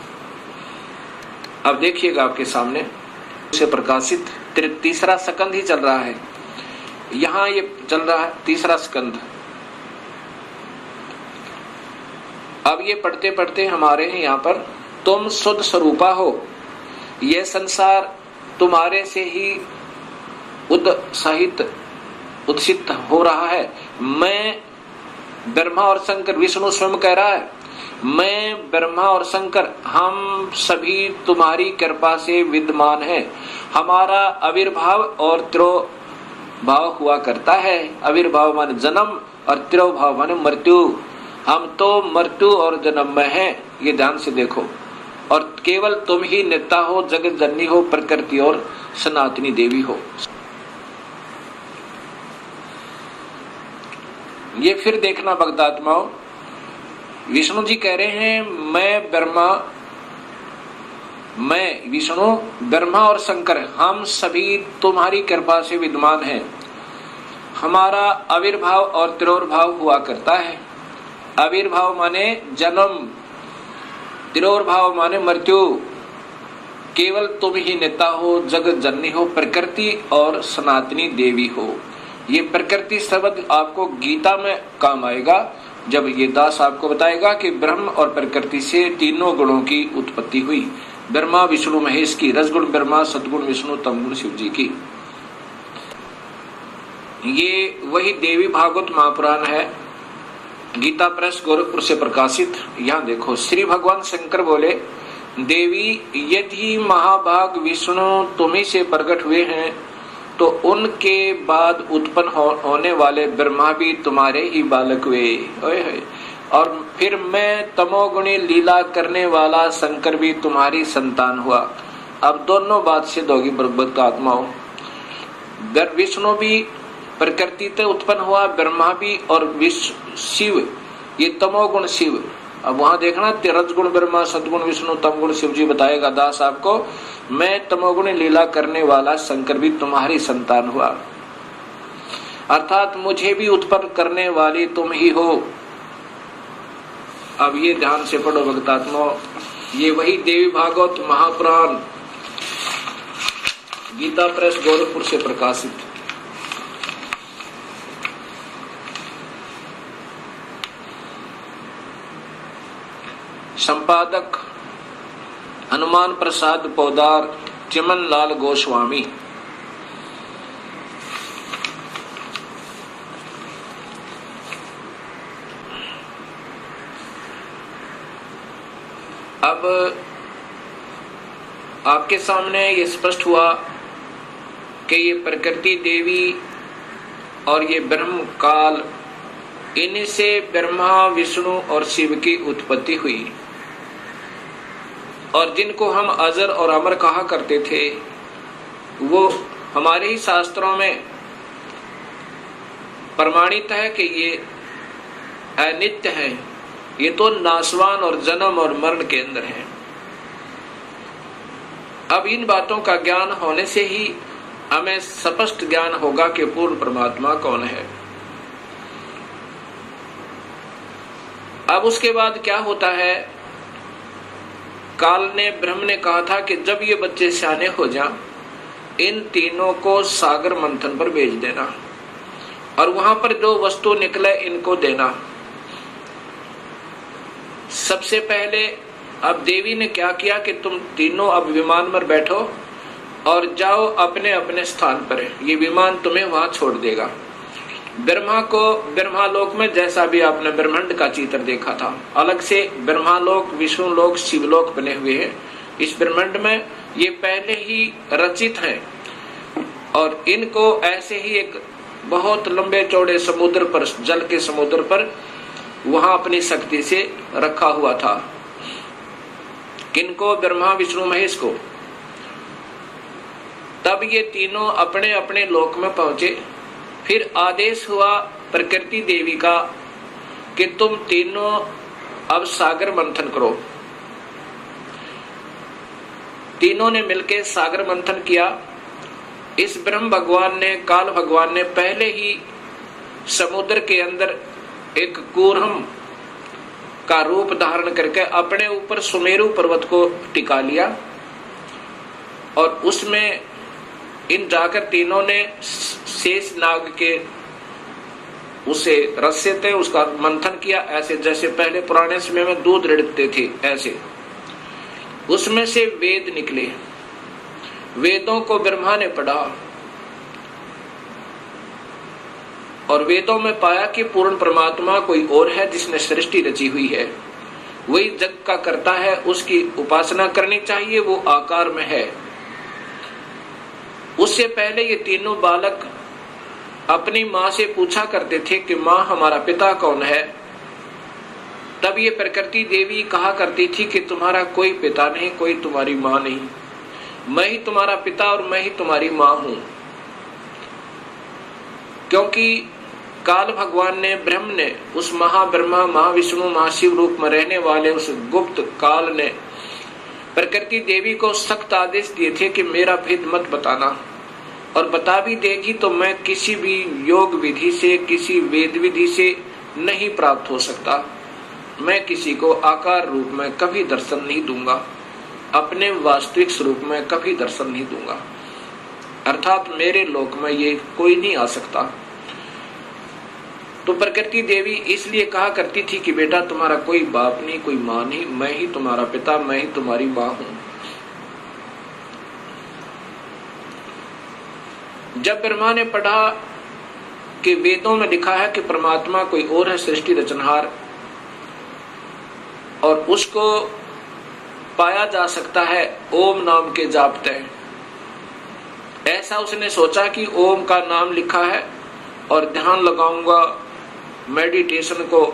अब देखिएगा आपके सामने से प्रकाशित तीसरा स्कंध ही चल रहा है। यहाँ ये चल रहा है तीसरा स्कंध। अब ये पढ़ते पढ़ते हमारे हैं यहाँ पर, तुम शुद्ध स्वरूपा हो, यह संसार तुम्हारे से ही उत्सित हो रहा है। मैं ब्रह्मा और शंकर, विष्णु स्वयं कह रहा है, मैं ब्रह्मा और शंकर हम सभी तुम्हारी कृपा से विद्यमान हैं। हमारा आविर्भाव और तिरोभाव हुआ करता है। आविर्भाव माने जन्म और तिरोभाव माने मृत्यु। हम तो मृत्यु और जन्म में हैं, ये ध्यान से देखो। और केवल तुम ही नेता हो, जगत जननी हो, प्रकृति और सनातनी देवी हो। ये फिर देखना भक्तात्माओं, विष्णु जी कह रहे हैं मैं विष्णु, ब्रह्मा और शंकर हम सभी तुम्हारी कृपा से विद्यमान हैं। हमारा आविर्भाव और तिरोभाव हुआ करता है। आविर्भाव माने जन्म, तिरोभाव माने मृत्यु। केवल तुम ही नेता हो, जगत जननी हो, प्रकृति और सनातनी देवी हो। ये प्रकृति शब्द आपको गीता में काम आएगा जब ये दास आपको बताएगा कि ब्रह्म और प्रकृति से तीनों गुणों की उत्पत्ति हुई। ब्रह्मा विष्णु महेश की, रजगुण ब्रह्मा, सदगुण विष्णु, तमगुण शिव जी की। ये वही देवी भागवत महापुराण है, गीता प्रेस गोरखपुर से प्रकाशित। यहाँ देखो, श्री भगवान शंकर बोले, देवी यदि महाभाग विष्णु तुम्ही से प्रकट हुए हैं तो उनके बाद उत्पन्न होने वाले ब्रह्मा भी तुम्हारे ही बालक हुए। और फिर मैं तमोगुणी लीला करने वाला शंकर भी तुम्हारी संतान हुआ। अब दोनों बात सिद्ध होगी बर्बत का आत्मा हो। विष्णु भी प्रकृति से उत्पन्न हुआ, ब्रह्मा भी, और शिव ये तमोगुण शिव। अब वहां देखना, रजगुण ब्रह्मा, सदगुण विष्णु, तमगुण शिव जी बताएगा दास आपको। मैं तमोगुण लीला करने वाला शंकर भी तुम्हारी संतान हुआ, अर्थात मुझे भी उत्पन्न करने वाली तुम ही हो। अब ये ध्यान से पढ़ो भक्तात्मा, ये वही देवी भागवत महापुराण गीता प्रेस गोरखपुर से प्रकाशित। संपादक हनुमान प्रसाद पौदार, चिमन लाल गोस्वामी। अब आपके सामने ये स्पष्ट हुआ कि ये प्रकृति देवी और ये ब्रह्म काल, इनसे ब्रह्मा विष्णु और शिव की उत्पत्ति हुई। और जिनको हम अजर और अमर कहा करते थे, वो हमारे ही शास्त्रों में प्रमाणित है कि ये अनित्य है, ये तो नाशवान और जन्म और मरण के अंदर है। अब इन बातों का ज्ञान होने से ही हमें स्पष्ट ज्ञान होगा कि पूर्ण परमात्मा कौन है। अब उसके बाद क्या होता है, काल ने ब्रह्म ने कहा था कि जब ये बच्चे सियाने हो जाएं, इन तीनों को सागर मंथन पर भेज देना और वहां पर जो वस्तु निकले इनको देना। सबसे पहले अब देवी ने क्या किया कि तुम तीनों अब विमान में बैठो और जाओ अपने अपने स्थान पर, ये विमान तुम्हें वहां छोड़ देगा। ब्रह्मा को ब्रह्मालोक में, जैसा भी आपने ब्रह्मांड का चित्र देखा था, अलग से ब्रह्मालोक, विष्णुलोक, शिवलोक बने हुए हैं। इस ब्रह्मांड में ये पहले ही रचित हैं और इनको ऐसे ही एक बहुत लंबे चौड़े समुद्र पर, जल के समुद्र पर, वहां अपनी शक्ति से रखा हुआ था। किनको? ब्रह्मा विष्णु महेश को। तब ये तीनों अपने अपने लोक में पहुंचे। फिर आदेश हुआ प्रकृति देवी का कि तुम तीनों अब सागर मंथन करो। तीनों ने मिलकर सागर मंथन किया। इस ब्रह्म भगवान ने, काल भगवान ने पहले ही समुद्र के अंदर एक कूर्म का रूप धारण करके अपने ऊपर सुमेरु पर्वत को टिका लिया और उसमें इन जाकर तीनों ने शेष नाग के उसे रस्से थे उसका मंथन किया, ऐसे जैसे पहले पुराने समय में दूध रिड़कते थे ऐसे। उसमें से वेद निकले। वेदों को ब्रह्मा ने पढ़ा और वेदों में पाया कि पूर्ण परमात्मा कोई और है जिसने सृष्टि रची हुई है, वही जग का करता है, उसकी उपासना करनी चाहिए, वो आकार में है। उससे पहले ये तीनों बालक अपनी माँ से पूछा करते थे कि माँ हमारा पिता कौन है। तब ये प्रकृति देवी कहा करती थी कि तुम्हारा कोई पिता नहीं, कोई तुम्हारी माँ नहीं, मैं ही तुम्हारा पिता और मैं ही तुम्हारी माँ हूं। क्योंकि काल भगवान ने, ब्रह्म ने, उस महाब्रह्मा, महाविष्णु, महाशिव रूप में रहने वाले उस गुप्त काल ने प्रकृति देवी को सख्त आदेश दिए थे कि मेरा भेद मत बताना, और बता भी देगी तो मैं किसी भी योग विधि से, किसी वेद विधि से नहीं प्राप्त हो सकता। मैं किसी को आकार रूप में कभी दर्शन नहीं दूंगा, अपने वास्तविक स्वरूप में कभी दर्शन नहीं दूंगा, अर्थात मेरे लोक में ये कोई नहीं आ सकता। तो प्रकृति देवी इसलिए कहा करती थी कि बेटा तुम्हारा कोई बाप नहीं, कोई माँ नहीं, मैं ही तुम्हारा पिता, मैं ही तुम्हारी माँ हूं। जब ब्रह्मा ने पढ़ा कि वेदों में लिखा है कि परमात्मा कोई और है, सृष्टि रचनहार, और उसको पाया जा सकता है ओम नाम के जापते। ऐसा उसने सोचा कि ओम का नाम लिखा है और ध्यान लगाऊंगा, मेडिटेशन को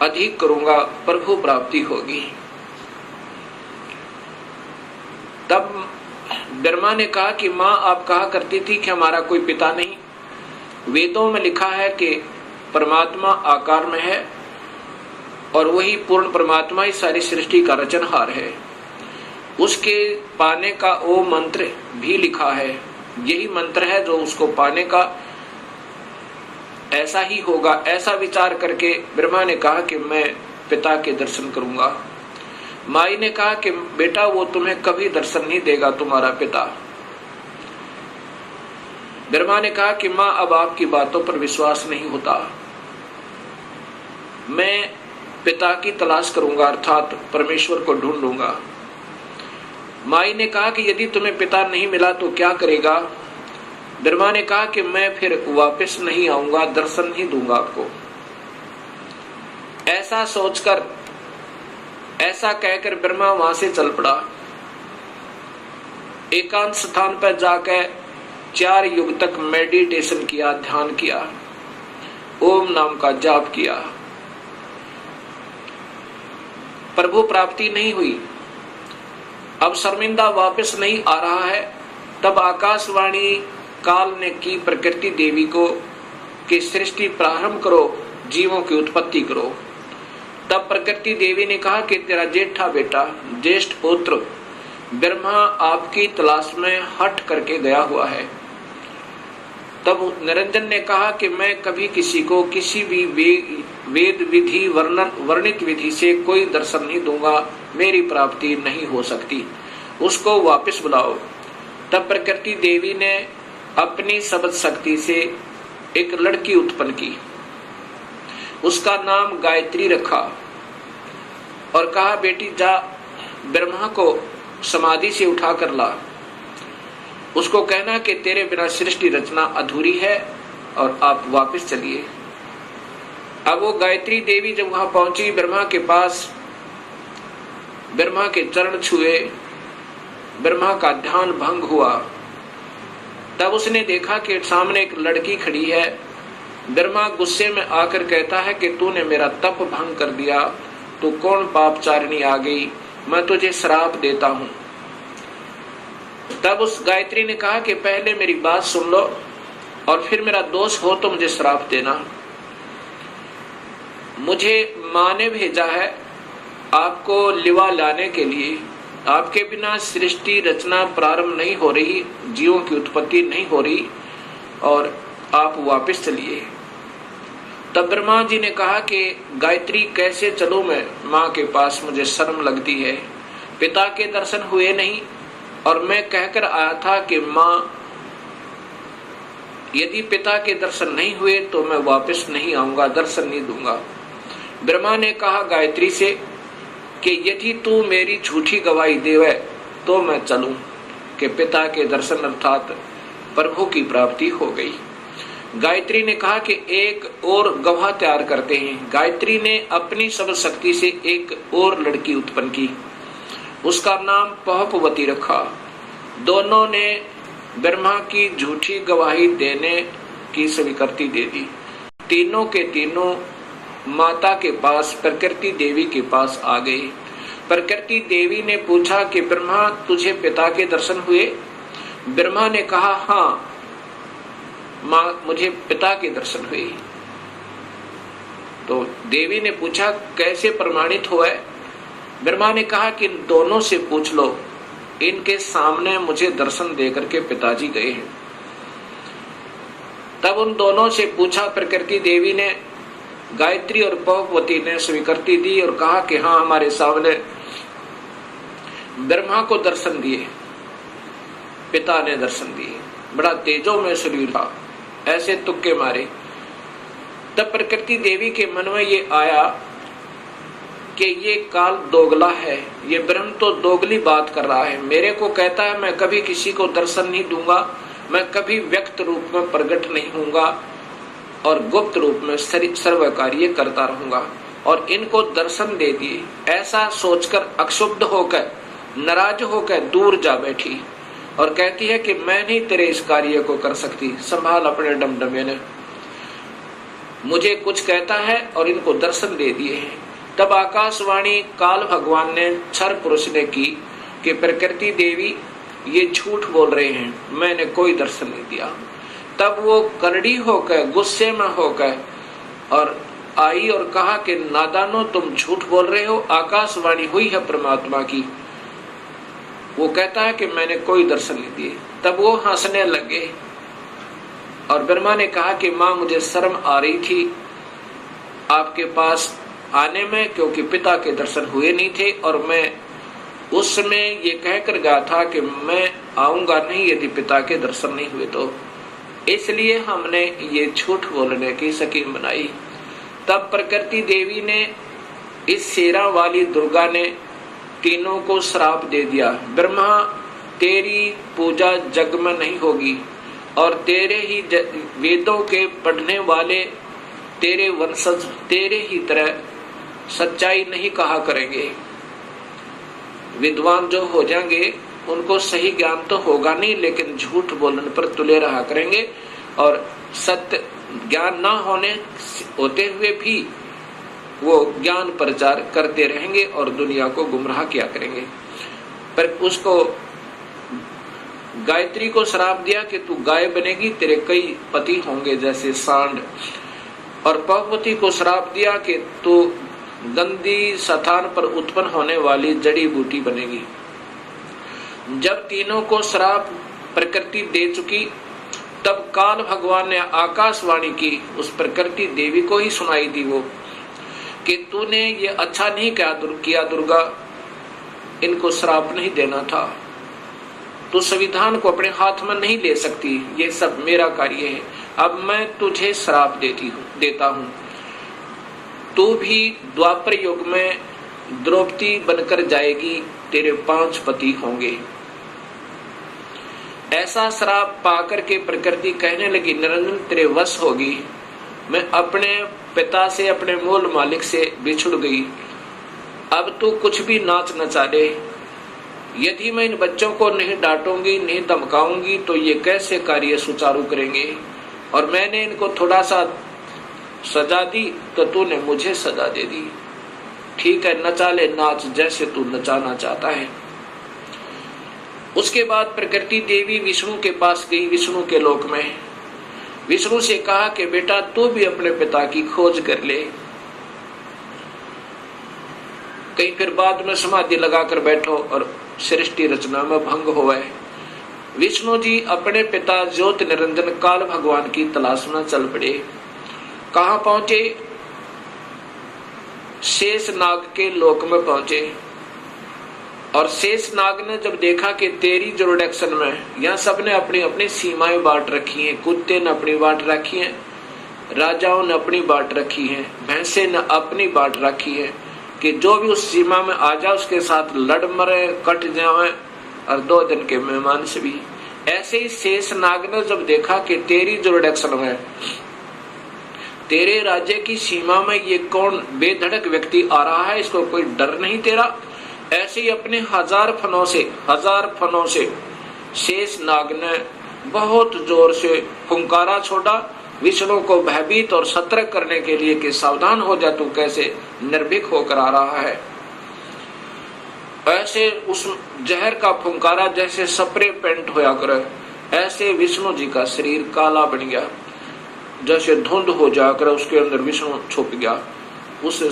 अधिक करूंगा, प्रभु प्राप्ति होगी। तब ब्रह्मा ने कहा कि माँ आप कहा करती थी कि हमारा कोई पिता नहीं, वेदों में लिखा है कि परमात्मा आकार में है और वही पूर्ण परमात्मा ही सारी सृष्टि का रचनहार है। उसके पाने का ओ मंत्र भी लिखा है, यही मंत्र है जो उसको पाने का, ऐसा ही होगा। ऐसा विचार करके ब्रह्मा ने कहा कि मैं पिता के दर्शन करूंगा। माई ने कहा कि बेटा वो तुम्हें कभी दर्शन नहीं देगा तुम्हारा पिता। ब्रह्मा ने कहा कि माँ अब आपकी बातों पर विश्वास नहीं होता, मैं पिता की तलाश करूंगा, अर्थात परमेश्वर को ढूंढूंगा। माई ने कहा कि यदि तुम्हें पिता नहीं मिला तो क्या करेगा? ब्रह्मा ने कहा कि मैं फिर वापस नहीं आऊंगा, दर्शन नहीं दूंगा आपको। ऐसा सोचकर, ऐसा कहकर ब्रह्मा वहां से चल पड़ा। एकांत स्थान पर जाकर 4 युग तक मेडिटेशन किया, ध्यान किया, ओम नाम का जाप किया। प्रभु प्राप्ति नहीं हुई। अब शर्मिंदा वापस नहीं आ रहा है। तब आकाशवाणी काल ने की प्रकृति देवी को कि सृष्टि प्रारंभ करो, जीवों की उत्पत्ति करो। तब प्रकृति देवी ने कहा कि तेरा जेठा बेटा, ज्येष्ठ पुत्र ब्रह्मा आपकी तलाश में हट करके गया हुआ है। तब निरंजन ने कहा कि मैं कभी किसी को किसी भी वेद विधि वर्णित विधि से कोई दर्शन नहीं दूंगा, मेरी प्राप्ति नहीं हो सकती, उसको वापस बुलाओ। तब प्रकृति देवी ने अपनी शब्द शक्ति से एक लड़की उत्पन्न की, उसका नाम गायत्री रखा और कहा बेटी जा ब्रह्मा को समाधि से उठा कर ला, उसको कहना कि तेरे बिना सृष्टि रचना अधूरी है और आप वापस चलिए। अब वो गायत्री देवी जब वहां पहुंची ब्रह्मा के पास, ब्रह्मा के चरण छुए, ब्रह्मा का ध्यान भंग हुआ। तब उसने देखा कि सामने एक लड़की खड़ी है। ब्रह्मा गुस्से में आकर कहता है कि तूने मेरा तप भंग कर दिया, तू कौन पापचारिणी आ गई, मैं तुझे श्राप देता हूं। तब उस गायत्री ने कहा कि पहले मेरी बात सुन लो और फिर मेरा दोष हो तो मुझे श्राप देना। मुझे मां ने भेजा है आपको लिवा लाने के लिए, आपके बिना सृष्टि रचना प्रारंभ नहीं हो रही, जीवों की उत्पत्ति नहीं हो रही और आप वापस चलिए। तब ब्रह्मा जी ने कहा कि गायत्री कैसे चलूं मैं माँ के पास, मुझे शर्म लगती है, पिता के दर्शन हुए नहीं और मैं कहकर आया था कि माँ यदि पिता के दर्शन नहीं हुए तो मैं वापस नहीं आऊंगा, दर्शन नहीं दूंगा। ब्रह्मा ने कहा गायत्री से कि यदि तू मेरी झूठी गवाही देवे तो मैं चलूं कि पिता के दर्शन अर्थात प्रभु की प्राप्ति हो गई। गायत्री ने कहा कि एक और गवाह तैयार करते हैं। गायत्री ने अपनी सब शक्ति से एक और लड़की उत्पन्न की, उसका नाम पहपवती रखा। दोनों ने ब्रह्मा की झूठी गवाही देने की स्वीकृति दे दी। तीनों के तीनों माता के पास, प्रकृति देवी के पास आ गए। प्रकृति देवी ने पूछा कि ब्रह्मा तुझे पिता के दर्शन हुए? ब्रह्मा ने कहा हाँ माँ, मुझे पिता के दर्शन हुए। तो देवी ने पूछा कैसे प्रमाणित हुआ है? ब्रह्मा ने कहा कि इन दोनों से पूछ लो, इनके सामने मुझे दर्शन देकर के पिताजी गए हैं। तब उन दोनों से पूछा प्रकृति देवी ने, गायत्री और पहपवती ने स्वीकृति दी और कहा कि हाँ हमारे सामने ब्रह्मा को दर्शन दिए, पिता ने दर्शन दिए, बड़ा तेजो में शरीर था, ऐसे तुक्के मारे। तब प्रकृति देवी के मन में ये आया कि ये काल दोगला है, ये ब्रह्म तो दोगली बात कर रहा है। मेरे को कहता है मैं कभी किसी को दर्शन नहीं दूंगा, मैं कभी व्यक्त रूप में प्रकट नहीं होऊंगा, और गुप्त रूप में सर्व कार्य करता रहूंगा। और इनको दर्शन दे दिए। ऐसा सोचकर अक्षुब्ध होकर, नाराज होकर दूर जा बैठी और कहती है कि मैं नहीं तेरे इस कार्य को कर सकती, संभाल अपने डमडमे ने। मुझे कुछ कहता है और इनको दर्शन दे दिए हैं। तब आकाशवाणी काल भगवान ने क्षर पुरुष ने की कि प्रकृति देवी ये झूठ बोल रहे हैं, मैंने कोई दर्शन नहीं दिया। तब वो करड़ी होकर, गुस्से में होकर और आई और कहा कि नादानो, तुम झूठ बोल रहे हो, आकाशवाणी हुई है परमात्मा की। वो कहता है कि मैंने कोई दर्शन नहीं दिए। तब वो हंसने लगे और ब्रह्मा ने कहा कि माँ, मुझे शर्म आ रही थी आपके पास आने में, क्योंकि पिता के दर्शन हुए नहीं थे और मैं उस समय ये कहकर गया था कि मैं आऊंगा नहीं यदि पिता के दर्शन नहीं हुए तो, इसलिए हमने ये झूठ बोलने की स्कीम बनाई। तब प्रकृति देवी ने, इस शेरा वाली दुर्गा ने तीनों को श्राप दे दिया, ब्रह्मा तेरी पूजा जग में नहीं होगी और तेरे ही वेदों के पढ़ने वाले तेरे वंशज तेरे ही तरह सच्चाई नहीं कहा करेंगे। विद्वान जो हो जाएंगे उनको सही ज्ञान तो होगा नहीं, लेकिन झूठ बोलने पर तुले रहा करेंगे और सत्य ज्ञान ना होते हुए भी वो ज्ञान प्रचार करते रहेंगे और दुनिया को गुमराह किया करेंगे। पर उसको गायत्री को श्राप दिया कि तू गाय बनेगी, तेरे कई पति होंगे जैसे सांड। और पवपति को श्राप दिया कि तू गंदी स्थान पर उत्पन्न होने वाली जड़ी बूटी बनेगी। जब तीनों को श्राप प्रकृति दे चुकी, तब काल भगवान ने आकाशवाणी की उस प्रकृति देवी को ही सुनाई दी वो कि तूने ये अच्छा नहीं किया दुर्गा, इनको श्राप नहीं देना था। तू संविधान को अपने हाथ में नहीं ले सकती, ये सब मेरा कार्य है। अब मैं तुझे श्राप देता हूँ। तू भी द्वापर युग में द्रौपदी बनकर जाएगी, तेरे 5 पति होंगे। ऐसा श्राप पाकर के प्रकृति कहने लगी, निरंजन तेरे वश होगी। मैं अपने पिता से, अपने मूल मालिक से बिछुड़ गई। अब तू कुछ भी नाच नचा दे। यदि मैं इन बच्चों को नहीं डांटूंगी, नहीं धमकाऊंगी तो ये कैसे कार्य सुचारू करेंगे। और मैंने इनको थोड़ा सा सजा दी तो तूने मुझे सजा दे दी। ठीक है, नचा ले नाच जैसे तू नचाना चाहता है। उसके बाद प्रकृति देवी विष्णु के पास गई, विष्णु के लोक में। विष्णु से कहा कि बेटा तू भी अपने पिता की खोज कर ले, कहीं फिर बाद में समाधि लगाकर बैठो और सृष्टि रचना में भंग होवे। विष्णु जी अपने पिता ज्योति निरंजन काल भगवान की तलाश में चल पड़े। कहाँ पहुंचे? शेष नाग के लोक में पहुंचे। और शेष नाग ने जब देखा कि तेरी जुरिडिक्शन में यहाँ सबने अपनी अपनी सीमाएं बांट रखी हैं, कुत्ते ने अपनी बांट रखी है, राजाओं ने अपनी बांट रखी है, भैंसे ने अपनी बांट रखी है कि जो भी उस सीमा में आ जाए उसके साथ लड़ मरे, कट जाए और 2 दिन के मेहमान से भी। ऐसे ही शेष नाग ने जब देखा कि तेरी जुरिडिक्शन में, तेरे राज्य की सीमा में ये कौन बेधड़क व्यक्ति आ रहा है, इसको कोई डर नहीं तेरा। ऐसे ही अपने 1000 फनों से शेष नाग ने बहुत जोर से फुंकारा छोड़ा, विष्णु को भयभीत और सतर्क करने के लिए कि सावधान हो जा, तू कैसे निर्भीक होकर आ रहा है। ऐसे उस जहर का फुंकारा जैसे स्प्रे पेंट होया करे, ऐसे विष्णु जी का शरीर काला बन गया, जैसे धुंध हो जाकर उसके अंदर विष्णु छुप गया। उस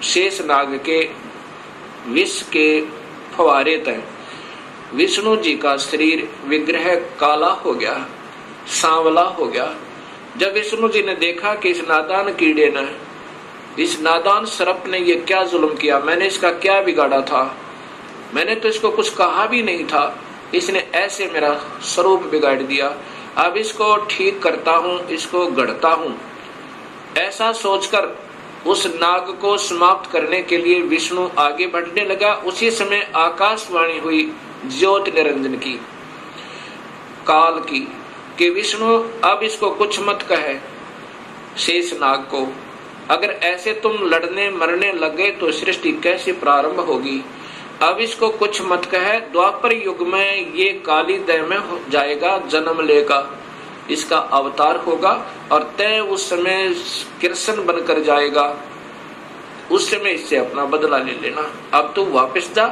शेष नाग के विष के फवारे तय विष्णु जी का शरीर विग्रह काला हो गया, सांवला हो गया। जब विष्णु जी ने देखा कि इस नादान कीड़े ने, इस नादान सर्प ने ये क्या जुल्म किया, मैंने इसका क्या बिगाड़ा था, मैंने तो इसको कुछ कहा भी नहीं था, इसने ऐसे मेरा स्वरूप बिगाड़ दिया, अब इसको ठीक करता हूँ, इसको गढ़ता हूँ। ऐसा सोचकर उस नाग को समाप्त करने के लिए विष्णु आगे बढ़ने लगा। उसी समय आकाशवाणी हुई ज्योति निरंजन की, काल की, कि विष्णु अब इसको कुछ मत कहे, शेषनाग को। अगर ऐसे तुम लड़ने मरने लगे तो सृष्टि कैसे प्रारंभ होगी। अब इसको कुछ मत कहे, द्वापर युग में ये काली देह में हो जाएगा, जन्म लेगा, इसका अवतार होगा और तय उस समय कृष्ण बनकर जाएगा, उस समय इससे अपना बदला ले लेना। अब तू वापस जा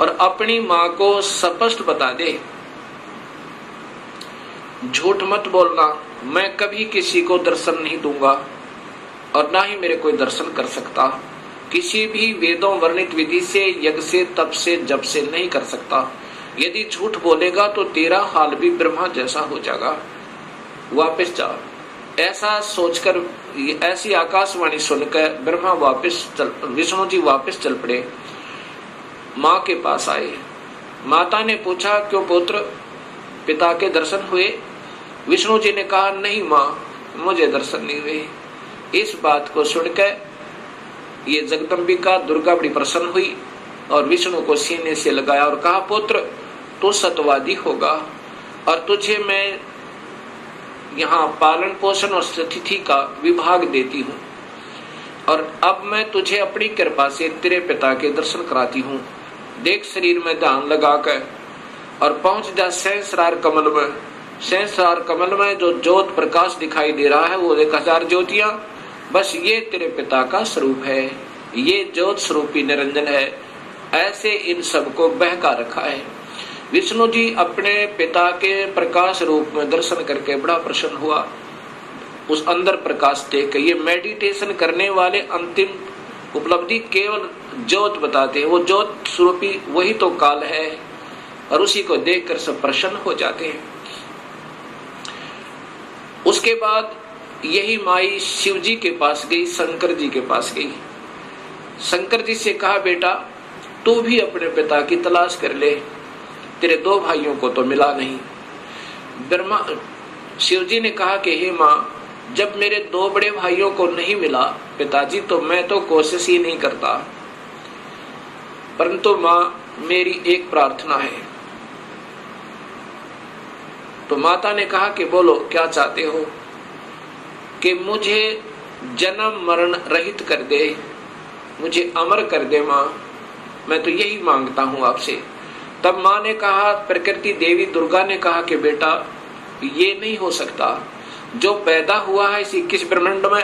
और अपनी माँ को स्पष्ट बता दे, झूठ मत बोलना, मैं कभी किसी को दर्शन नहीं दूंगा और ना ही मेरे कोई दर्शन कर सकता, किसी भी वेदों वर्णित विधि से, यज्ञ से, तप से, जप से नहीं कर सकता। यदि झूठ बोलेगा तो तेरा हाल भी ब्रह्मा जैसा हो जाएगा, वापस जा। ऐसा सोचकर, ऐसी आकाशवाणी सुनकर ब्रह्मा विष्णु जी वापस चल पड़े, माँ के पास आए। माता ने पूछा, क्यों पुत्र, पिता के दर्शन हुए? विष्णु जी ने कहा, नहीं माँ, मुझे दर्शन नहीं हुए। इस बात को सुनकर ये जगदम्बिका दुर्गा बड़ी प्रसन्न हुई और विष्णु को सीने से लगाया और कहा, पुत्र तू सत्यवादी होगा और तुझे मैं यहाँ पालन पोषण और अतिथि का विभाग देती हूँ और अब मैं तुझे अपनी कृपा से तेरे पिता के दर्शन कराती हूँ। देख शरीर में ध्यान लगाकर और पहुंच जा सहस्रार कमल में। सहस्रार कमल में जो ज्योत प्रकाश दिखाई दे रहा है वो 1000 ज्योतियां, बस ये तेरे पिता का स्वरूप है, ये ज्योत स्वरूपी निरंजन है। ऐसे इन सबको बहका रखा है। विष्णु जी अपने पिता के प्रकाश रूप में दर्शन करके बड़ा प्रसन्न हुआ। उस अंदर प्रकाश देख के, ये मेडिटेशन करने वाले अंतिम उपलब्धि केवल ज्योत बताते हैं, वो ज्योत स्वरूपी वही तो काल है और उसी को देखकर सब प्रसन्न हो जाते हैं। उसके बाद यही माई शिव जी के पास गई, शंकर जी के पास गई। शंकर जी से कहा, बेटा तू भी अपने पिता की तलाश कर ले, तेरे 2 भाइयों को तो मिला नहीं। ब्रह्मा शिव जी ने कहा कि हे माँ, जब मेरे 2 बड़े भाइयों को नहीं मिला पिताजी, तो मैं तो कोशिश ही नहीं करता, परंतु माँ मेरी एक प्रार्थना है। तो माता ने कहा कि बोलो क्या चाहते हो? कि मुझे जन्म मरण रहित कर दे, मुझे अमर कर दे माँ, मैं तो यही मांगता हूँ आपसे। तब माँ ने कहा, प्रकृति देवी दुर्गा ने कहा कि बेटा ये नहीं हो सकता, जो पैदा हुआ है इस 21 ब्रह्मांड में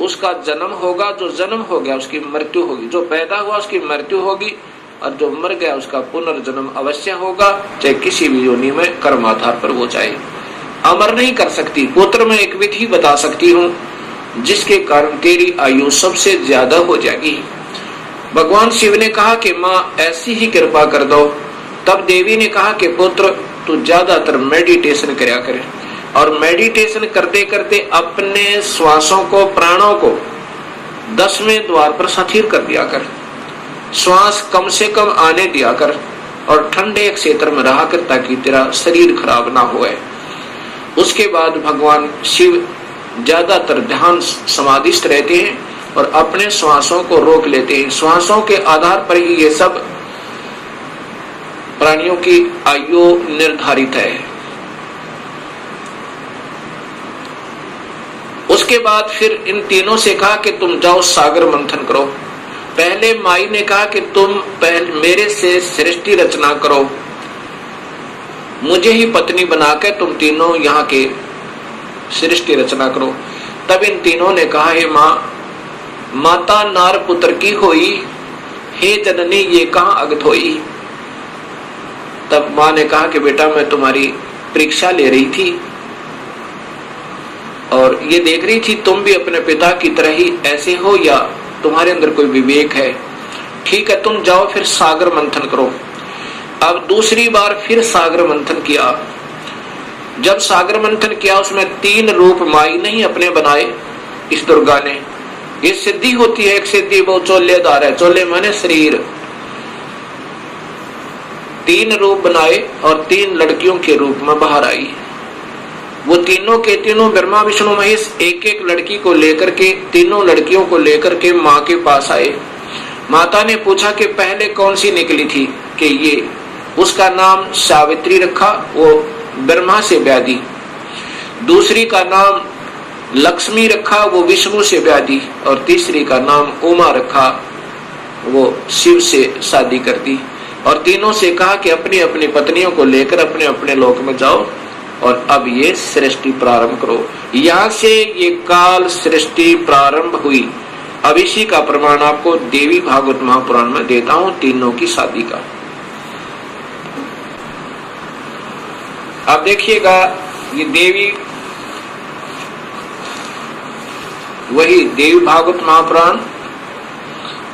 उसका जन्म होगा, जो जन्म हो गया उसकी मृत्यु होगी, जो पैदा हुआ उसकी मृत्यु होगी और जो मर गया उसका पुनर्जन्म अवश्य होगा, चाहे किसी भी योनि में कर्म आधार पर वो चाहे। अमर नहीं कर सकती। पुत्र में एक विधि बता सकती हूँ जिसके कारण तेरी आयु सबसे ज्यादा हो जाएगी। भगवान शिव ने कहा कि माँ ऐसी ही कृपा कर दो। तब देवी ने कहा कि पुत्र तू ज्यादातर मेडिटेशन करया करे और मेडिटेशन करते करते अपने श्वासों को, प्राणों को 10वें द्वार पर स्थिर कर दिया कर, श्वास कम से कम आने दिया कर और ठंडे क्षेत्र में रहा कर ताकि तेरा शरीर खराब ना होए। उसके बाद भगवान शिव ज्यादातर ध्यान समाधिस्थ रहते हैं और अपने श्वासों को रोक लेते हैं। श्वासों के आधार पर ही ये सब प्राणियों की आयु निर्धारित है। उसके बाद फिर इन तीनों से कहा कि तुम जाओ सागर मंथन करो। पहले माई ने कहा कि तुम पहले मेरे से सृष्टि रचना करो, मुझे ही पत्नी बनाकर तुम तीनों यहाँ के सृष्टि रचना करो। तब इन तीनों ने कहा, हे माँ, माता नार पुत्र की होई, हे जननी ये कहाँ अगत होई। तब माँ ने कहा कि बेटा मैं तुम्हारी परीक्षा ले रही थी और ये देख रही थी तुम भी अपने पिता की तरह ही ऐसे हो या तुम्हारे अंदर कोई विवेक है। ठीक है, तुम जाओ फिर सागर मंथन करो। अब दूसरी बार फिर सागर मंथन किया। जब सागर मंथन किया उसमें 3 रूप माई नहीं अपने बनाए इस दुर्गा ने। ये सिद्धि होती है, एक सिद्धि वो चोलेदार है, चोले माने शरीर। 3 रूप बनाए और 3 लड़कियों के रूप में बाहर आई। वो तीनों के तीनों ब्रह्मा विष्णु महेश एक एक लड़की को लेकर के, तीनों लड़कियों को लेकर के माँ के पास आए। माता ने पूछा कि पहले कौन सी निकली थी, कि ये, उसका नाम सावित्री रखा, वो ब्रह्मा से ब्याह दी। दूसरी का नाम लक्ष्मी रखा वो विष्णु से ब्याह दी, और तीसरी का नाम उमा रखा, वो शिव से शादी कर दी। और तीनों से कहा कि अपनी अपनी पत्नियों को लेकर अपने अपने लोक में जाओ और अब ये सृष्टि प्रारंभ करो। यहाँ से ये काल सृष्टि प्रारंभ हुई। अब इसी का प्रमाण आपको देवी भागवत महापुराण में देता हूं, तीनों की शादी का। अब देखिएगा, ये देवी, वही देवी भागवत महापुराण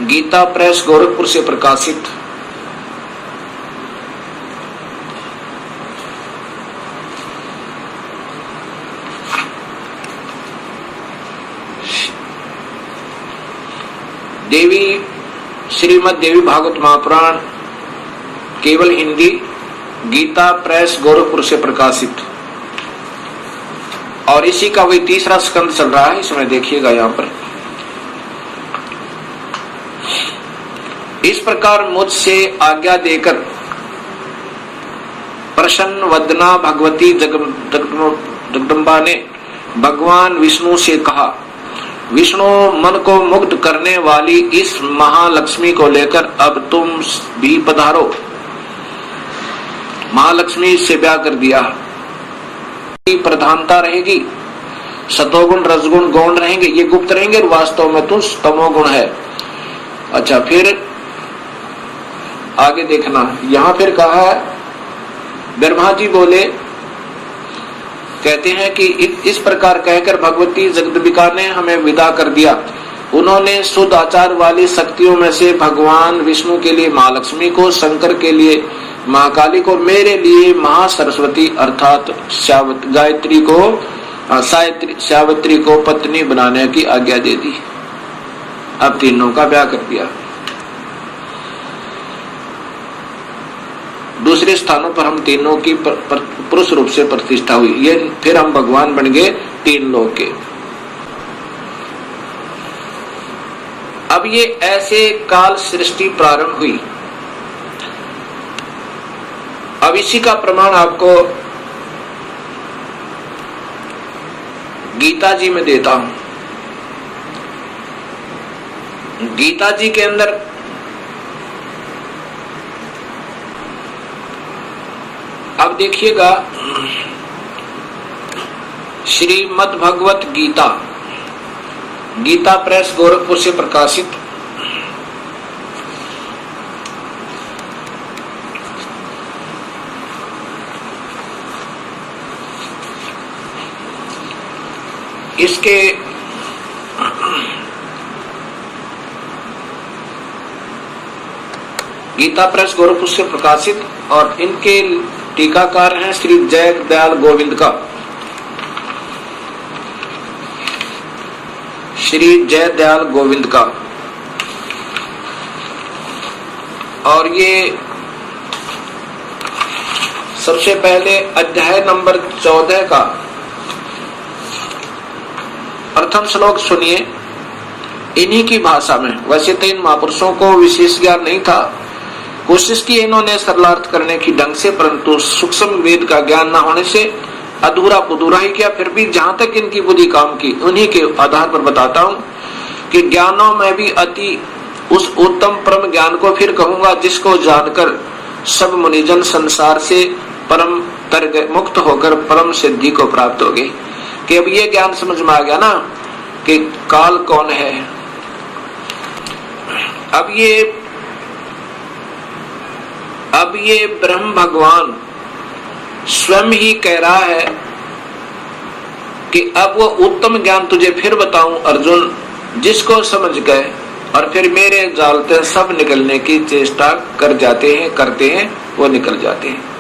गीता प्रेस गोरखपुर से प्रकाशित। देवी श्रीमद देवी भागवत महापुराण केवल हिंदी, गीता प्रेस गोरखपुर से प्रकाशित। और इसी का वही तीसरा स्कंद चल रहा है, इसमें देखिएगा यहां पर। इस प्रकार मुझसे आज्ञा देकर प्रसन्न वदना भगवती जगदम्बा ने भगवान विष्णु से कहा, विष्णु मन को मुग्ध करने वाली इस महालक्ष्मी को लेकर अब तुम भी पधारो। महालक्ष्मी से ब्याह कर दिया। प्रधानता रहेगी, सतोगुण रजगुण गौण रहेंगे, ये गुप्त रहेंगे, वास्तव में तो तमोगुण है। अच्छा, फिर आगे देखना, यहां फिर कहा है, ब्रह्मा जी बोले, कहते हैं कि इस प्रकार कहकर भगवती जगदम्बिका ने हमें विदा कर दिया। उन्होंने शुद्ध आचार वाली शक्तियों में से भगवान विष्णु के लिए महालक्ष्मी को, शंकर के लिए महाकाली को, मेरे लिए महासरस्वती अर्थात सावित्री को पत्नी बनाने की आज्ञा दे दी। अब तीनों का ब्याह कर दिया। दूसरे स्थानों पर हम तीनों की पुरुष रूप से प्रतिष्ठा हुई। ये फिर हम भगवान बन गए तीन लोग के। अब ये ऐसे काल सृष्टि प्रारंभ हुई। अब इसी का प्रमाण आपको गीता जी में देता हूं। गीता जी के अंदर अब देखिएगा, श्रीमद् भगवत गीता, गीता प्रेस गोरखपुर से प्रकाशित। इसके गीता प्रेस गोरखपुर से प्रकाशित, और इनके टीकाकार हैं श्री जय दयाल गोविंद का, श्री जय दयाल गोविंद का। और ये सबसे पहले अध्याय नंबर 14 का प्रथम श्लोक सुनिए, इन्हीं की भाषा में। वैसे तो इन महापुरुषों को विशेष ज्ञान नहीं था, कोशिश की इन्होंने सरलार्थ करने की ढंग से, परंतु सूक्ष्म वेद का ज्ञान न होने से अधूरा पुधूरा ही किया। फिर भी जहां तक इनकी बुद्धि काम की, उन्हीं के आधार पर बताता हूं कि ज्ञानों में भी अति उस उत्तम परम ज्ञान को फिर कहूंगा, जिसको जानकर सब मुनिजन संसार से परम तर मुक्त होकर परम सिद्धि को प्राप्त हो गए। कि अब ये ज्ञान समझ में आ गया ना कि काल कौन है। अब ये ब्रह्म भगवान स्वयं ही कह रहा है कि अब वो उत्तम ज्ञान तुझे फिर बताऊं अर्जुन, जिसको समझ गए और फिर मेरे जाल से सब निकलने की चेष्टा कर जाते हैं, करते हैं, वो निकल जाते हैं।